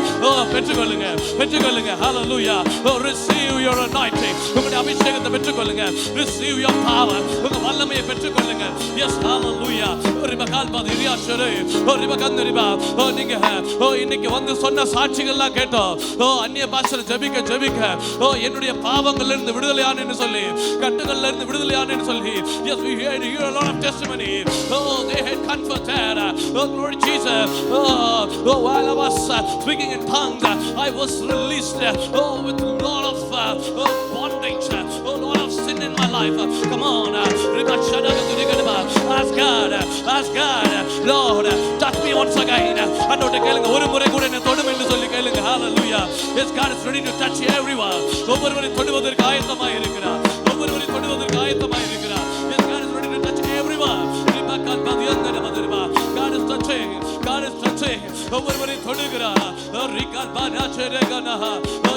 பெற்றுக்கொள்ளுங்க, பெற்றுக்கொள்ளுங்க. Hallelujah. Receive your anointing. உங்களுடைய அபிஷேகத்தை பெற்றுக்கொள்ளுங்க. Receive your power. உங்க வல்லமையை பெற்றுக்கொள்ளுங்க. Yes, hallelujah. ரிபகால் பாதி ரியாஷரே ரிபகந்தரிபா. நீங்க இன்னைக்கு வந்து சொன்ன சாட்சிகள்லாம் கேட்டோம். அந்நிய பாஷையில ஜெபிக்க என்னுடைய பாவங்கள்ல இருந்து விடுதலையானேன்னு சொல்லி, கட்டுகள்ல இருந்து விடுதலையானேன்னு சொல்லி. Yes, we hear a lot of testimony. They had comforted. Glory to Jesus. While I was speaking in tongues, I was released with a lot of bondage, a lot of sin in my life. Come on, ask God, Lord, touch me once again. அன்னோட கேளுங்க, ஒரு முறை கூட என்ன தொடும் என்று சொல்லி கேளுங்க. Hallelujah. Yes, God is ready to touch everyone. ஒவ்வொருவரை தொடுவதற்கு ஆயத்தமாய் இருக்கிறார். ஒவ்வொருவரை தொடுவதற்கு ஆயத்தமாய் இருக்கிறார். Yes, God is ready to touch everyone. God is touching. God is touching. ஒவ்வொருவரை தொடுகிறார்.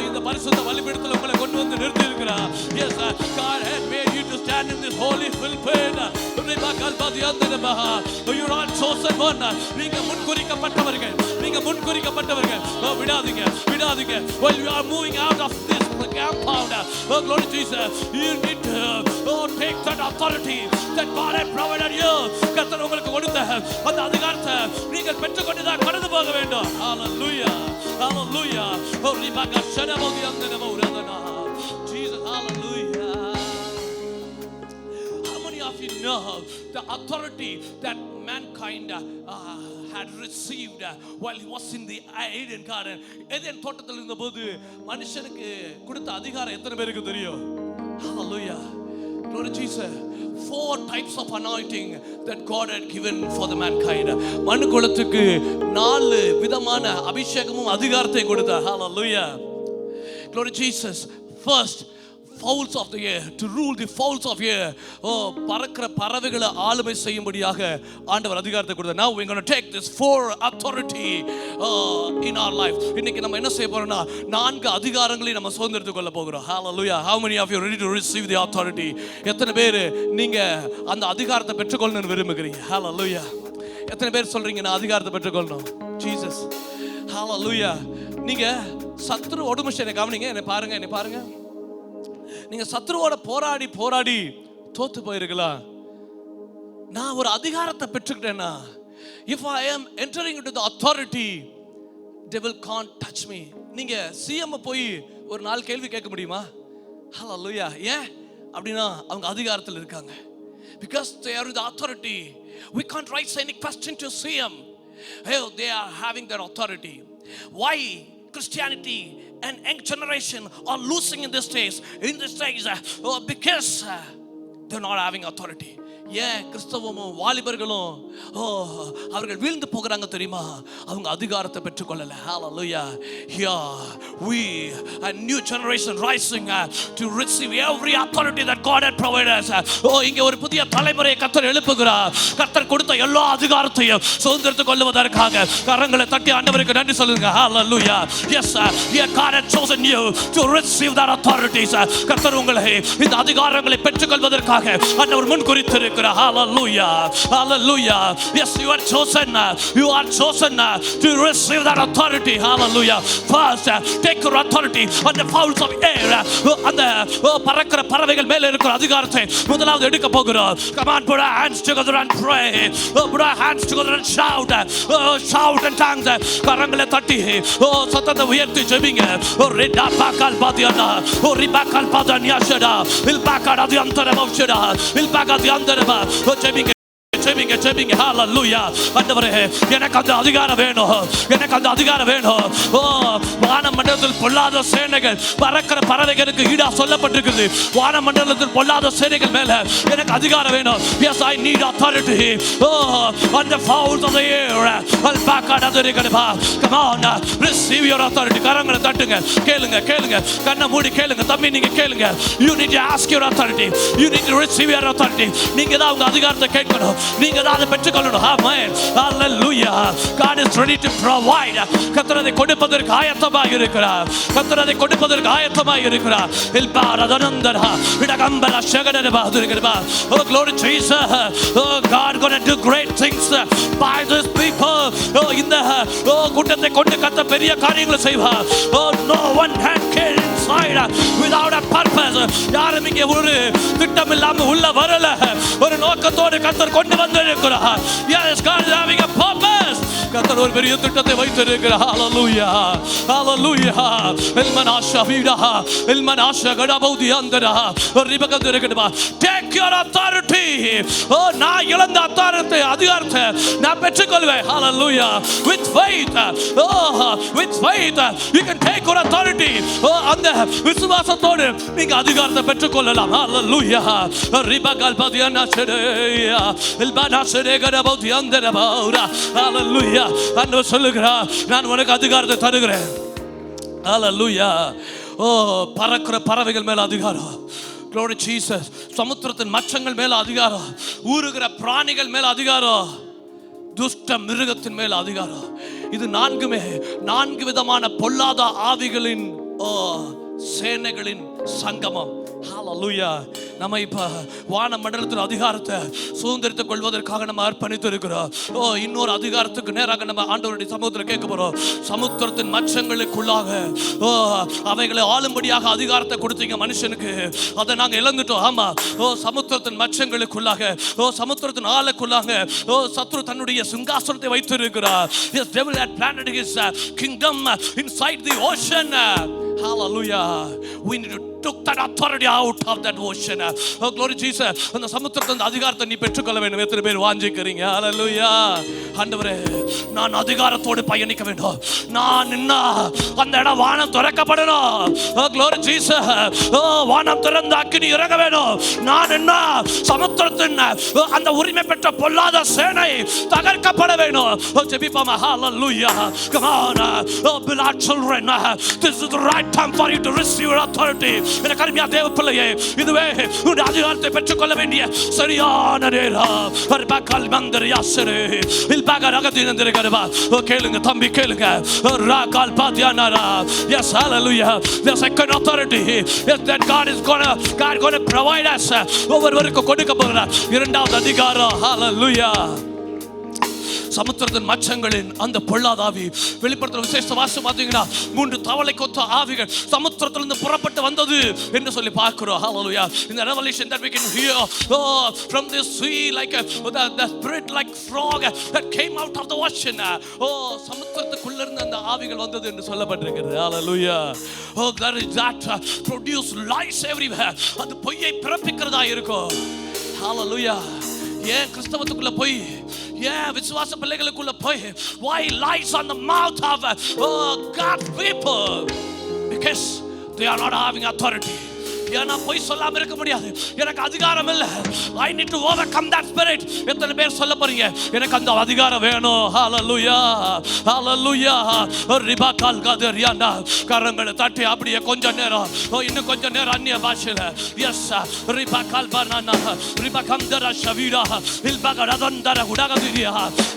இந்த பரிசுத்த பலிபீடத்தில் உங்களை கொண்டு வந்து நிறுத்தி இருக்கிறார். Yes, God had made you to stand in this holy pulpit. You are chosen one. நீங்க முன்குறிக்கப்பட்டவர்கள். நீங்க முன்குறிக்கப்பட்டவர்கள். விடாதீங்க. While you are moving out of this compound, glory to Jesus, you need to take that authority that God had provided you. கர்த்தர் உங்களுக்கு கொடுத்த அந்த அதிகாரத்தை நீங்கள் பெற்றுக்கொண்டு தான் கடந்து போக வேண்டும். Hallelujah. Hallelujah. Jesus, hallelujah. How many of you know the authority that mankind had received while he was in the Eden garden? Eden தோட்டத்தில் இருந்தபோது மனுஷனுக்கு கொடுத்த அதிகாரம் எத்தனை பேருக்கு தெரியும்? Hallelujah. Glory to Jesus. 4 types of anointing that God had given for the mankind. மனுக்குலத்துக்கு 4 விதமான அபிஷேகமும் அதிகாரத்தை கொடுத்தார். Hallelujah. Glory to Jesus. First, fowls of the air, to rule the fowls of air. பறக்கிற பறவைகளை ஆளுமை செய்யும்படியாக ஆண்டவர் அதிகாரத்தை கொடுத்தார். Now we're going to take this 4 authority in our life. இன்னைக்கு நம்ம என்ன செய்ய போறோம்னா 4 அதிகாரங்களை நம்ம சுதந்திரத்துக் கொள்ள போகிறோம். Hallelujah. How many of you are ready to receive the authority? எத்தனை பேர் நீங்க அந்த அதிகாரத்தை பெற்றுக்கொள்ளணும்னு விரும்புகிறீங்க? Hallelujah. எத்தனை பேர் சொல்றீங்க நான் அதிகாரத்தை பெற்றுக்கொள்ளணும்? Jesus. Hallelujah. நீங்க சத்துருவோட மனுஷனை கவனிங்க, என்னை பாருங்க. நீங்க சத்துருவோட போராடி தோத்து போயிருக்கலாம். நான் ஒரு அதிகாரத்தை பெற்றுக்கிட்டேன்னா, if I am entering into the authority, devil can't touch me. நீங்க சிஎம் போய் ஒரு 4 கேள்வி கேட்க முடியுமா? Hallelujah. ஏன் அப்படின்னா அவங்க அதிகாரத்தில் இருக்காங்க. Because they are the authority. We can't raise any question to CM. Hey, they are having their authority. Why Christianity and young generation are losing in this days? Because they're not having authority. ஏன் கிறிஸ்தவமும் வாலிபர்களும் அவர்கள் வீழ்ந்து போகிறாங்க தெரியுமா? அவங்க அதிகாரத்தை பெற்றுக்கொள்ளல. Hallelujah. Here we a new generation rising to receive every authority that God had provided us. இங்க ஒரு புதிய தலைமுறையை கர்த்தர் எழுப்புகிறார். கர்த்தர் கொடுத்த எல்லா அதிகாரத்தையும் சுதந்திரத்துக் கொள்வதற்காக கரங்களை தட்டி ஆண்டவருக்கு நன்றி சொல்லுங்க. Hallelujah. Yes, here God had chosen you to receive that authority. கர்த்தர் உங்களை இந்த அதிகாரங்களை பெற்றுக்கொள்வதற்காக ஆண்டவர் முன் குறித்திருக்கிறார். இருக்கிறார். Hallelujah, hallelujah. Yes, you are chosen. You are chosen to receive that authority. Hallelujah. First, take your authority on the fowls of air. அந்த பறக்கிற பறவைகள் மேல இருக்கிற அதிகாரத்தை முதலாவது எடுக்க போகிறோம். Come on, put our hands together and pray. Put our hands together and shout. Shout in tongues. கரங்களை தட்டி சத்தத்தை உயர்த்தி ஜெபிங்க. ரிடா பாகால் பாதியானா ரிபா கால் பாதானியா ஷடா இல் பாகாடா தி அந்தரமௌஷடா இல் பாகா தி அந்தரமா ஜெபிங்க ஜெபிங்க ஜெபிங்க. ஹalleluya. ஆண்டவரே எனக்கு அந்த அதிகாரம் வேணும், எனக்கு அந்த அதிகாரம் வேணும். வானமண்டலத்தில் பொல்லாத சேனைகள் பறக்கிற பறவைகளுக்கு ஈடா சொல்லப்பட்டிருக்குது. வானமண்டலத்தில் பொல்லாத சேனைகள் மேல எனக்கு அதிகாரம் வேணும். Yes, I need authority. On the fowls of the air. Come on, receive your authority. கரங்களை தட்டுங்க, கேளுங்க கேளுங்க, கண்ணை மூடி கேளுங்க. தம்பி நீங்க கேளுங்க. You need to ask your authority. You need to receive your authority. நீங்க தான் உங்க அதிகாரத்தை கேட்கணும், நீங்க தான் அதை பெற்றுக்கொள்ளணும். ஆமென். ஹalleluya. God is ready to provide. கர்த்தர் அதை கொடுப்பதற்கு ஆயத்தமாக இருக்கிறார். கர்த்தர் அதை கொடுப்பதற்கு ஆயத்தமாக இருக்கிறார். இல்பாரதனந்தரா விடகம்பல ஷகடரபா துர்கரபா. Oh glory to Jesus. Oh God going to do great things by these people. இந்த கூட்டத்தை கொண்டு கர்த்தர் பெரிய காரியங்களை செய்வார். Oh no one can get inside without a purpose. யாரும் இங்கே ஒரு திட்டம் இல்லாம உள்ள வரல, ஒரு நோக்கத்தோடு கர்த்தர் கொண்டு வந்திருக்கிறார். Yes, God is having a purpose. கர்த்தர் ஒரு பெரிய திட்டத்தை வைத்திருக்கிறார். Hallelujah, hallelujah. இல்மனாஷா வீடா இல்மனாஷா கடபௌதி அந்தரா ரிபகதுரகடபா. Take your authority. நான் இழந்த அதிகாரத்தை நான் பெற்றுக்கொள்வேன். Hallelujah. With faith, with faith you can take your authority. அந்த விசுவாசத்தோடு நீங்க அதிகாரத்தை பெற்றுக்கொள்ளலாம். Hallelujah. ரிபகல்பதியனா ஷரேயா இல்பனாஷரே கடபௌதி அந்தரா. Hallelujah. ஆண்டவர் சொல்லுகிறார், நான் உனக்கு அதிகாரத்தை தருகிறேன். Hallelujah. பறக்கிற பறவைகள் மேல அதிகாரம். Glory to Jesus. சமுத்திரத்தின் மச்சங்கள் மேல அதிகாரம், ஊறுகிற பிராணிகள் மேல அதிகாரம், துஷ்ட மிருகத்தின் மேல அதிகாரம். இது நான்குமே நான்கு விதமான பொல்லாத ஆவிகளின் சேனைகளின் சங்கமம். Hallelujah. நம்ம இப்ப வான மண்டலத்தின் அதிகாரத்தை சுதந்திரித்துக் கொள்வதற்காக நம்ம அர்ப்பணித்து இருக்கிறோம். இன்னொரு அதிகாரத்துக்கு நேராக நம்ம ஆண்டவருடைய சமூகத்தில் கேட்க போறோம். சமுத்திரத்தின் மச்சங்களுக்குள்ளாக அவைகளை ஆளும்படியாக அதிகாரத்தை கொடுத்தீங்க மனுஷனுக்கு, அதை நாங்க இழந்துட்டோம். ஆமா, சமுத்திரத்தின் மச்சங்களுக்குள்ளாக சமுத்திரத்தின் ஆளுக்குள்ளாக சத்ரு தன்னுடைய சிங்காசனத்தை வைத்திருக்கிறார். Yes, devil had planted his kingdom inside the ocean. Hallelujah. We need to took that authority out of that ocean. Oh glory Jesus. அந்த சமுத்திரத்தின் அதிகாரத்தை நீ பெற்றுக்கொள்ள வேண்டும். எத்தனை பேர் வாஞ்சிக்கிறீங்க? Hallelujah. ஆண்டவரே நான் அதிகாரத்தோடு பயணிக்க வேண்டும். நான் நின்னா அந்த இடம் வானம் திறக்கப்படணும். Oh glory Jesus. வானம் திறந்து அக்கினி இறங்க வேண்டும். நான் நின்னா சமுத்திரத்தின் அந்த உரிமை பெற்ற பொல்லாத சேனை தகர்க்கப்பட வேண்டும். ஜெபிப்போமா? Hallelujah. Come on. Oh beloved children, this is the right time for you to receive your authority. என கருமையா தேவ பிள்ளையே, இதுவே உன்னுடைய அதிகாரத்தை பெற்றுக்கொள்ள வேண்டிய சரியான நேரம். பர்பகல் மந்தரியாசரே இல்பக ரகதினந்திரகரபா. கேளுங்க தம்பி கேளுங்க. ராகால் பாதியானாரா. Yes, hallelujah. The second authority is that God is going to provide us. ஒவ்வொருவருக்கும் கொடுக்க போகிறார் இரண்டாவது அதிகாரம். Hallelujah. சமுத்திரத்தின் மச்சங்களின் அந்த பொல்லாத ஆவி. வெளிப்படுத்துற விசேஷ வாசம் பார்த்தீங்கன்னா 3 தவளை கொத்த ஆவிகள் சமுத்திரத்திலிருந்து புறப்பட்டு வந்தது என்று சொல்லி பார்க்கிறோம். Hallelujah. In the revelation that we can hear from the sea like the spirit like frog that came out of the ocean. சமுத்திரத்துக்குள்ள இருந்து அந்த ஆவிகள் வந்தது என்று சொல்லப்பட்டிருக்கிறது. Hallelujah. that produce lies everywhere. அது பொய்யை பிறப்பிக்கிறதா இருக்கும். Hallelujah. ஏன் கிறிஸ்தவத்துக்குள்ள போய், ஏன் விசுவாச பிள்ளைகளுக்குள்ள போய், why lies on the mouth of God's people? Because they are not having authority. ஏன்னா போய் சொல்லாம இருக்க முடியாது. எனக்கு அதிகாரம் இல்லை. I need to overcome that spirit. எத்தனை பேர் சொல்ல போறீங்க எனக்கு அந்த அதிகாரம் வேணும்? Hallelujah, hallelujah. ரிபா கால் கதரியானா. கரங்களை தட்டி அப்படியே கொஞ்ச நேரம், இன்னும் கொஞ்ச நேரம் அந்நிய பாஷையில. S ரிபா call banana ரிபா Kandara ஷவீரா இல்பா கதந்தர குடகதிரியா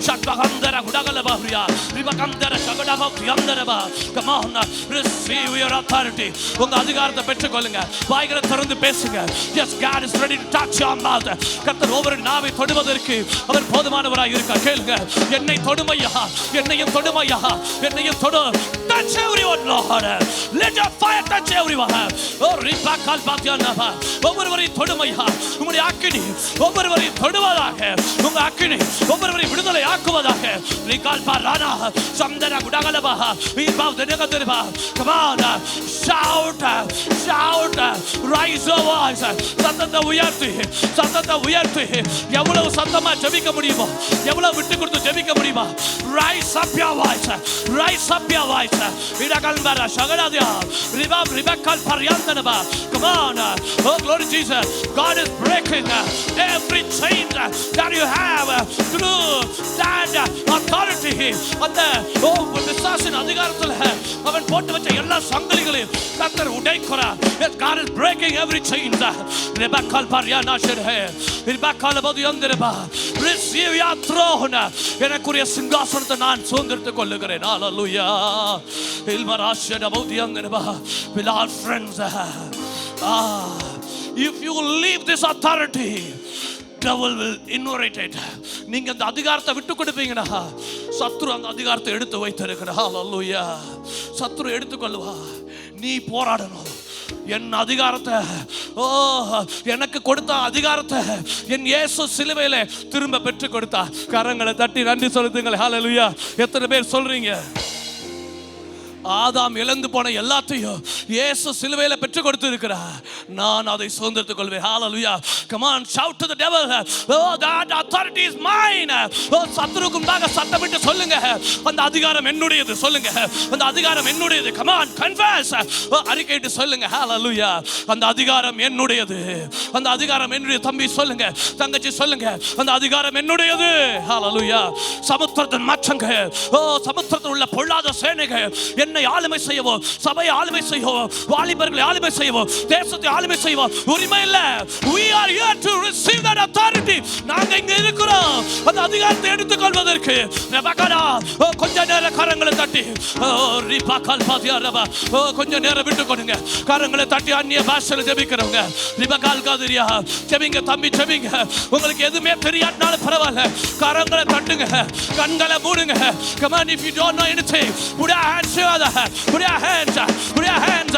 ஷக்பா Kandara குடகல Bharia ரிபா Kandara ஷகடபா யந்தரபா. Come on, receive your authority. உங்க அதிகாரத்தை பெற்றுக்கொள்ளுங்க. வாய்களை திறந்து பேசுங்க. Yes, God is ready to touch your mouth. கர்த்தர் ஒவ்வொரு நாவை தொடுவதற்கு அவர் போதுமானவராய் இருக்கார். கேளுங்க, என்னை தொடுமையா, என்னையும் தொடுமையா, என்னையும் தொடு. Touch everyone, Lord. Let your fire touch everyone. Oh, ripakal patyanava. ஒவ்வொருவரையும் தொடுமையா, உம்முடைய அக்கினி ஒவ்வொருவரையும் தொடுவதாக, உங்க அக்கினி ஒவ்வொருவரையும் விடுதலை ஆக்குவதாக. ரிகால் பாரானா சந்தன குடகலபா இபாவ் தெனகதரபா. Come on, shout, shout, raise your voice. சத்தத்தை உயர்த்து, சத்தத்தை உயர்த்து. எவ்வளவு சத்தமா ஜெபிக்க முடியுமோ, எவ்வளவு விட்டு கொடுத்து ஜெபிக்க முடியுமா? Rise up your voice, rise up your voice. இடகல்பரா சகடாதியா ரிபாப் ரிபக்கல் பரியந்தனபா. Come on, oh glory Jesus. God is breaking every chain that you have through that authority. அந்த விசுவாசின் அதிகாரத்தில் அவன் போட்டு வச்ச எல்லா சங்கிலிகளையும் கர்த்தர் உடைக்கிறார். God is breaking every chain. ரிபக்கல் பரியனா ஷெரே ரிபக்கல் பதுயந்தரபா. Receive your throne. எனக்குரிய சிங்காசனத்தை நான் சுதந்திரத்துக் கொள்ளுகிறேன். Hallelujah. இல்மராஷன பதுயந்தரபா. Beloved friends, if you leave this authority, devil will inherit it. நீங்க அந்த அதிகாரத்தை விட்டு கொடுப்பீங்கன்னா சத்துரு அந்த அதிகாரத்தை எடுத்து வைத்திருக்கிறார். ஹalleluya. சத்துரு எடுத்துக்கொள்வா. நீ போராடணும். என் அதிகாரத்தை, எனக்கு கொடுத்த அதிகாரத்தை என் இயேசு சிலுவையிலே திரும்ப பெற்று கொடுத்தா. கரங்களை தட்டி நன்றி செலுத்துங்கள். ஹalleluya. எத்தனை பேர் சொல்றீங்க? ஆதாம் இழந்து போன எல்லாத்தையும் இயேசு சிலுவையில பெற்று கொடுத்து இருக்கிறார். நான் அதை சுதந்திரத்துக் கொள்வேன். ஹalleluya. Come on, shout to the devil. Oh, that authority is mine. Oh, சத்துருக்கு முன்பாக சத்தமிட்டு சொல்லுங்க, அந்த அதிகாரம் என்னுடையது. சொல்லுங்க, அந்த அதிகாரம் என்னுடையது. Come on, confess. அறிக்கையிட்டு சொல்லுங்க. ஹalleluya. அந்த அதிகாரம் என்னுடையது, அந்த அதிகாரம் என்னுடைய. தம்பி சொல்லுங்க, தங்கச்சி சொல்லுங்க, அந்த அதிகாரம் என்னுடையது. ஹalleluya. சமுத்திரத்தின் மாற்றங்கள், சமுத்திரத்தில் உள்ள பொல்லாத சேனைகள் என்னை ஆளுமை செய்யவோ, சபையை ஆளுமை செய்யவோ, வாலிபர்களை ஆளுமை செய்யவோ, தேசத்தை ஆளுமை செய்யவோ உரிமை இல்லை. We are here to receive that authority. நாங்க இங்க இருக்கிறோம் அந்த அதிகாரத்தை எடுத்துக்கொள்வதற்கு. கொஞ்ச நேரம் கரங்களை தட்டி கொஞ்ச நேரம் விட்டு கொடுங்க. கரங்களை தட்டி அந்நிய பாஷையில் ஜெபிக்கிறவங்க ஜெபிங்க. தம்பி ஜெபிங்க. உங்களுக்கு எதுவுமே தெரியாதனால பரவாயில்ல, கரங்களை தட்டுங்க, கண்களை மூடுங்க. Come on, if you don't know anything, put your hands together. Put your hands, put your hands.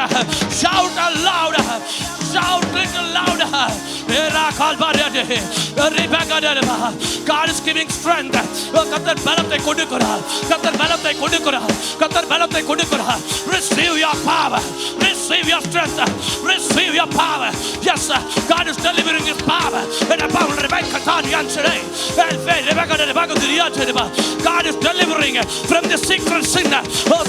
Shout aloud, shout little louder. God is giving strength. கர்த்தர் பலத்தை கொடுக்கிறார், கர்த்தர் பலத்தை கொடுக்கிறார், கர்த்தர் பலத்தை கொடுக்கிறார். Receive your power, receive your strength, receive your power. Yes, God is delivering his power. God is delivering from the secret sin.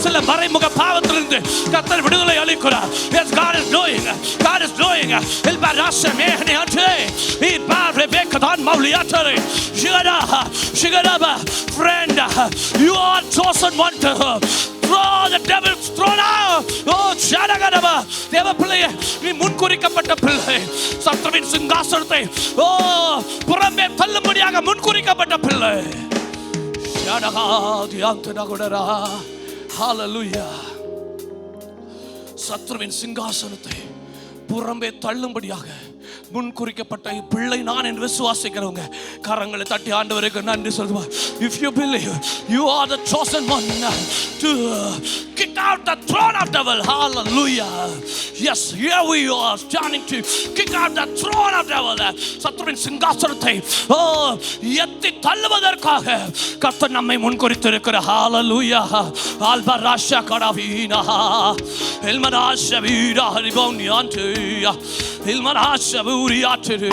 சில மறைமுக பாவத்திலிருந்து கர்த்தர் விடுதலை அளிக்கிறார். Yes, God is doing, God is doing. Ilbarashe mehne ante ibar rebekka dan mauliatare shigaraba. Friend, you are chosen one to throw the devil's throne out. Oh, shadagadaba. தேவ பிள்ளையே, நீ முன்குறிக்கப்பட்ட பிள்ளை. சத்துருவின் சிங்காசனத்தை புறம்பே தள்ளும்படியாக முன்குறிக்கப்பட்ட பிள்ளை. ஷடகாதியாந்தனகுடரா. Hallelujah. சத்துருவின் சிங்காசனத்தை புறம்பே தள்ளும்படியாக முன்குறிக்கப்பட்ட பிள்ளை நான் என்று விசுவாசிக்கிறவங்க கரங்களை தட்டி ஆண்டவருக்கு நன்றி சொல்லுவா. If you believe you are the chosen one to kick out the throne of devil. Hallelujah. Yes, here we are standing to kick out the throne of devil. சத்துருவின் சிங்காசனத்தை எத்தி தள்ளுவதற்காக கர்த்தர் நம்மை முன்குறித்திருக்கிறார். Hallelujah. Albarasha karavina elmarasha vida riboniante ilmarasha buriatere.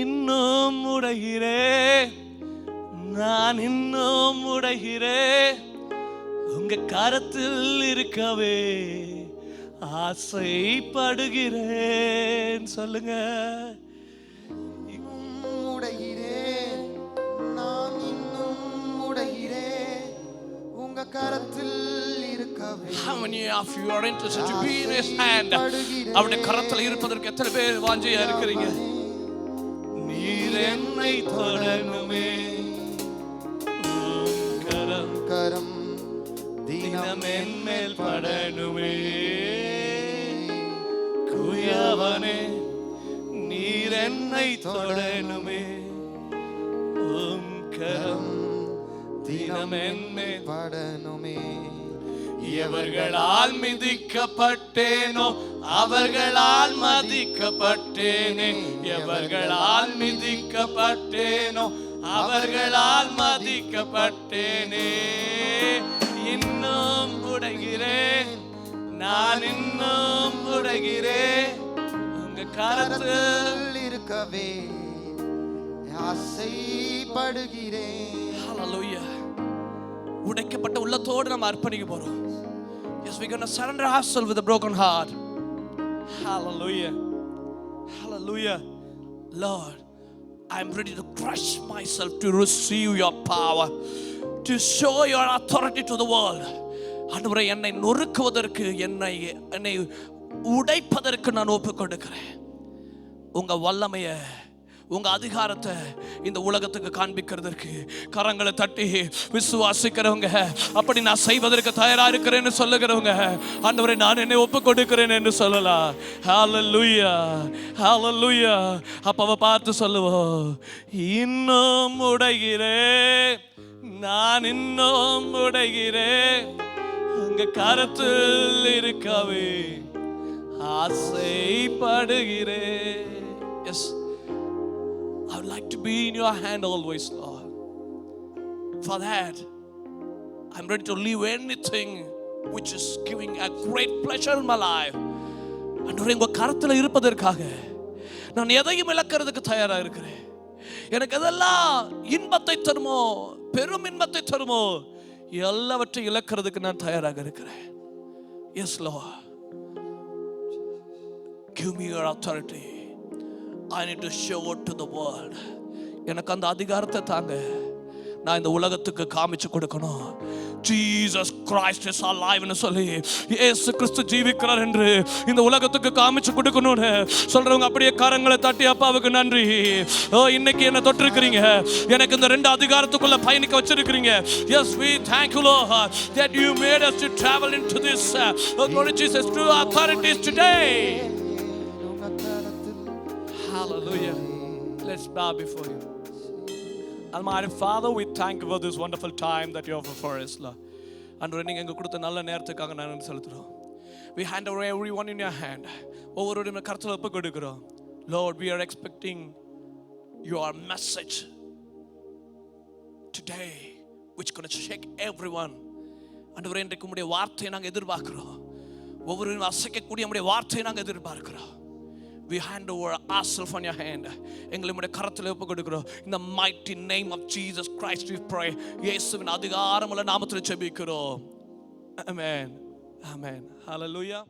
இன்னும் உடைகிறேன், நான் இன்னும் உடைகிறேன், உங்க கரத்தில் இருக்கவே ஆசைப்படுகிறேன். சொல்லுங்க. உடைகிறேன், நான் இன்னும் உடைகிறேன், உங்க கரத்தில் இருக்கவே. How many of you are interested to be in his hand? அவருடைய கரத்தில் இருப்பதற்கு எத்தனை பேர் வாஞ்சையா இருக்கிறீங்க? நீர் என்னை தொடணுமே, கரம் தினம் தினம் என்மேல் படணுமே. குயவனே நீர் என்னை தொடணுமே. உம் கரம் தினம் என்மேல் படணுமே. எவர்களால் மிதிக்கப்பட்டேனோ அவர்களால் மதிக்கப்பட்டேனே. எவர்களால் மிதிக்கப்பட்டேனோ அவர்களால் மதிக்கப்பட்டேனே. இன்னும் உடைகிறேன், நான் இன்னும் உடைகிறேன். உங்க கரத்தில் இருக்கவே ஆசைப்படுகிறேன். ஹல்லேலூயா. உடைக்கப்பட்ட உள்ளத்தோடு நம்ம அர்ப்பணிக்க போறோம். Yes, we're going to surrender ourselves with a broken heart. Hallelujah. Hallelujah. Lord, I'm ready to crush myself to receive your power, to show your authority to the world. ஆண்டவரே, என்னை நொறுக்குவதற்கு, என்னை உடைப்பதற்கு நான் ஒப்புக் கொடுக்கிறேன். உங்க வல்லமையை, உங்க அதிகாரத்தை இந்த உலகத்துக்கு காண்பிக்கிறதற்கு கரங்களை தட்டி விசுவாசிக்கிறவங்க, அப்படி நான் செய்வதற்கு தயாரா இருக்கிறேன்னு சொல்லுகிறவங்க, ஆண்டவரே நான் என்னை ஒப்புக் கொடுக்கிறேன் என்று சொல்லலாம். ஹல்லேலூயா, ஹல்லேலூயா. அப்ப பார்த்து சொல்லுவோம், இன்னும் உடைகிறேன், நான் இன்னும் உடைகிறேன். உங்க கரத்தில் இருக்கவே ஆசைப்படுகிறேன். Yes, I would like to be in your hand always, Lord. For that, I'm ready to leave anything which is giving a great pleasure in my life. ஆண்டவரே, உங்க கரத்தில் இருப்பதற்காக நான் எதையும் இழக்கிறதுக்கு தயாரா இருக்கிறேன். எனக்கு எதெல்லாம் இன்பத்தை தருமோ, பெரும் இன்பத்தை தருமோ, எல்லாவற்றையும் இழக்கிறதுக்கு நான் தயாராக இருக்கிறேன். Yes, Lord. Give me your authority. I need to show it to the world. எனக்கு அந்த அதிகாரத்தை தாங்க. நான் இந்த உலகத்துக்கு காமிச்சு கொடுக்கணும். Jesus Christ is alive ன்னு சொல்லி, இயேசு கிறிஸ்து ஜீவிக்கிறார் என்று இந்த உலகத்துக்கு காமிச்சு கொடுக்கணும்னு சொல்றவங்க அப்படியே கரங்களை தட்டி அப்பாவுக்கு நன்றி. இன்னைக்கு என்ன தொட்டிருக்கிறீங்க, எனக்கு இந்த 2 அதிகாரத்துக்குள்ள பயணிக்க வச்சிருக்கிறீங்க. Yes, we thank you, Lord, that you made us to travel into this Lord Jesus, true authorities today. Hallelujah. Let's bow before you. Almighty Father, we thank you for this wonderful time that you offer for us, Lord. ஆண்டவரே, நீங்க எங்க கொடுத்த நல்ல நேரத்துக்காக நன்றி செலுத்துறோம். We hand over everyone in your hand. ஒவ்வொருவரையும் கர்த்தர் ஒப்புக் கொடுக்கிறோம். Lord, we are expecting your message today which going to shake everyone. ஆண்டவரே, இன்றைக்கு உம்முடைய வார்த்தையை நாங்க எதிர்பார்க்கிறோம். ஒவ்வொருவரையும் அசைக்கக்கூடிய உம்முடைய வார்த்தையை நாங்க எதிர்பார்க்கிறோம். We hand over ourselves on your hand. எங்களுடைய கரத்தில் ஒப்புக் கொடுக்கிறோம். In the mighty name of Jesus Christ we pray. இயேசுவின் அதிகாரமுள்ள நாமத்தில் ஜெபிக்கிறோம். Amen. Amen. Hallelujah.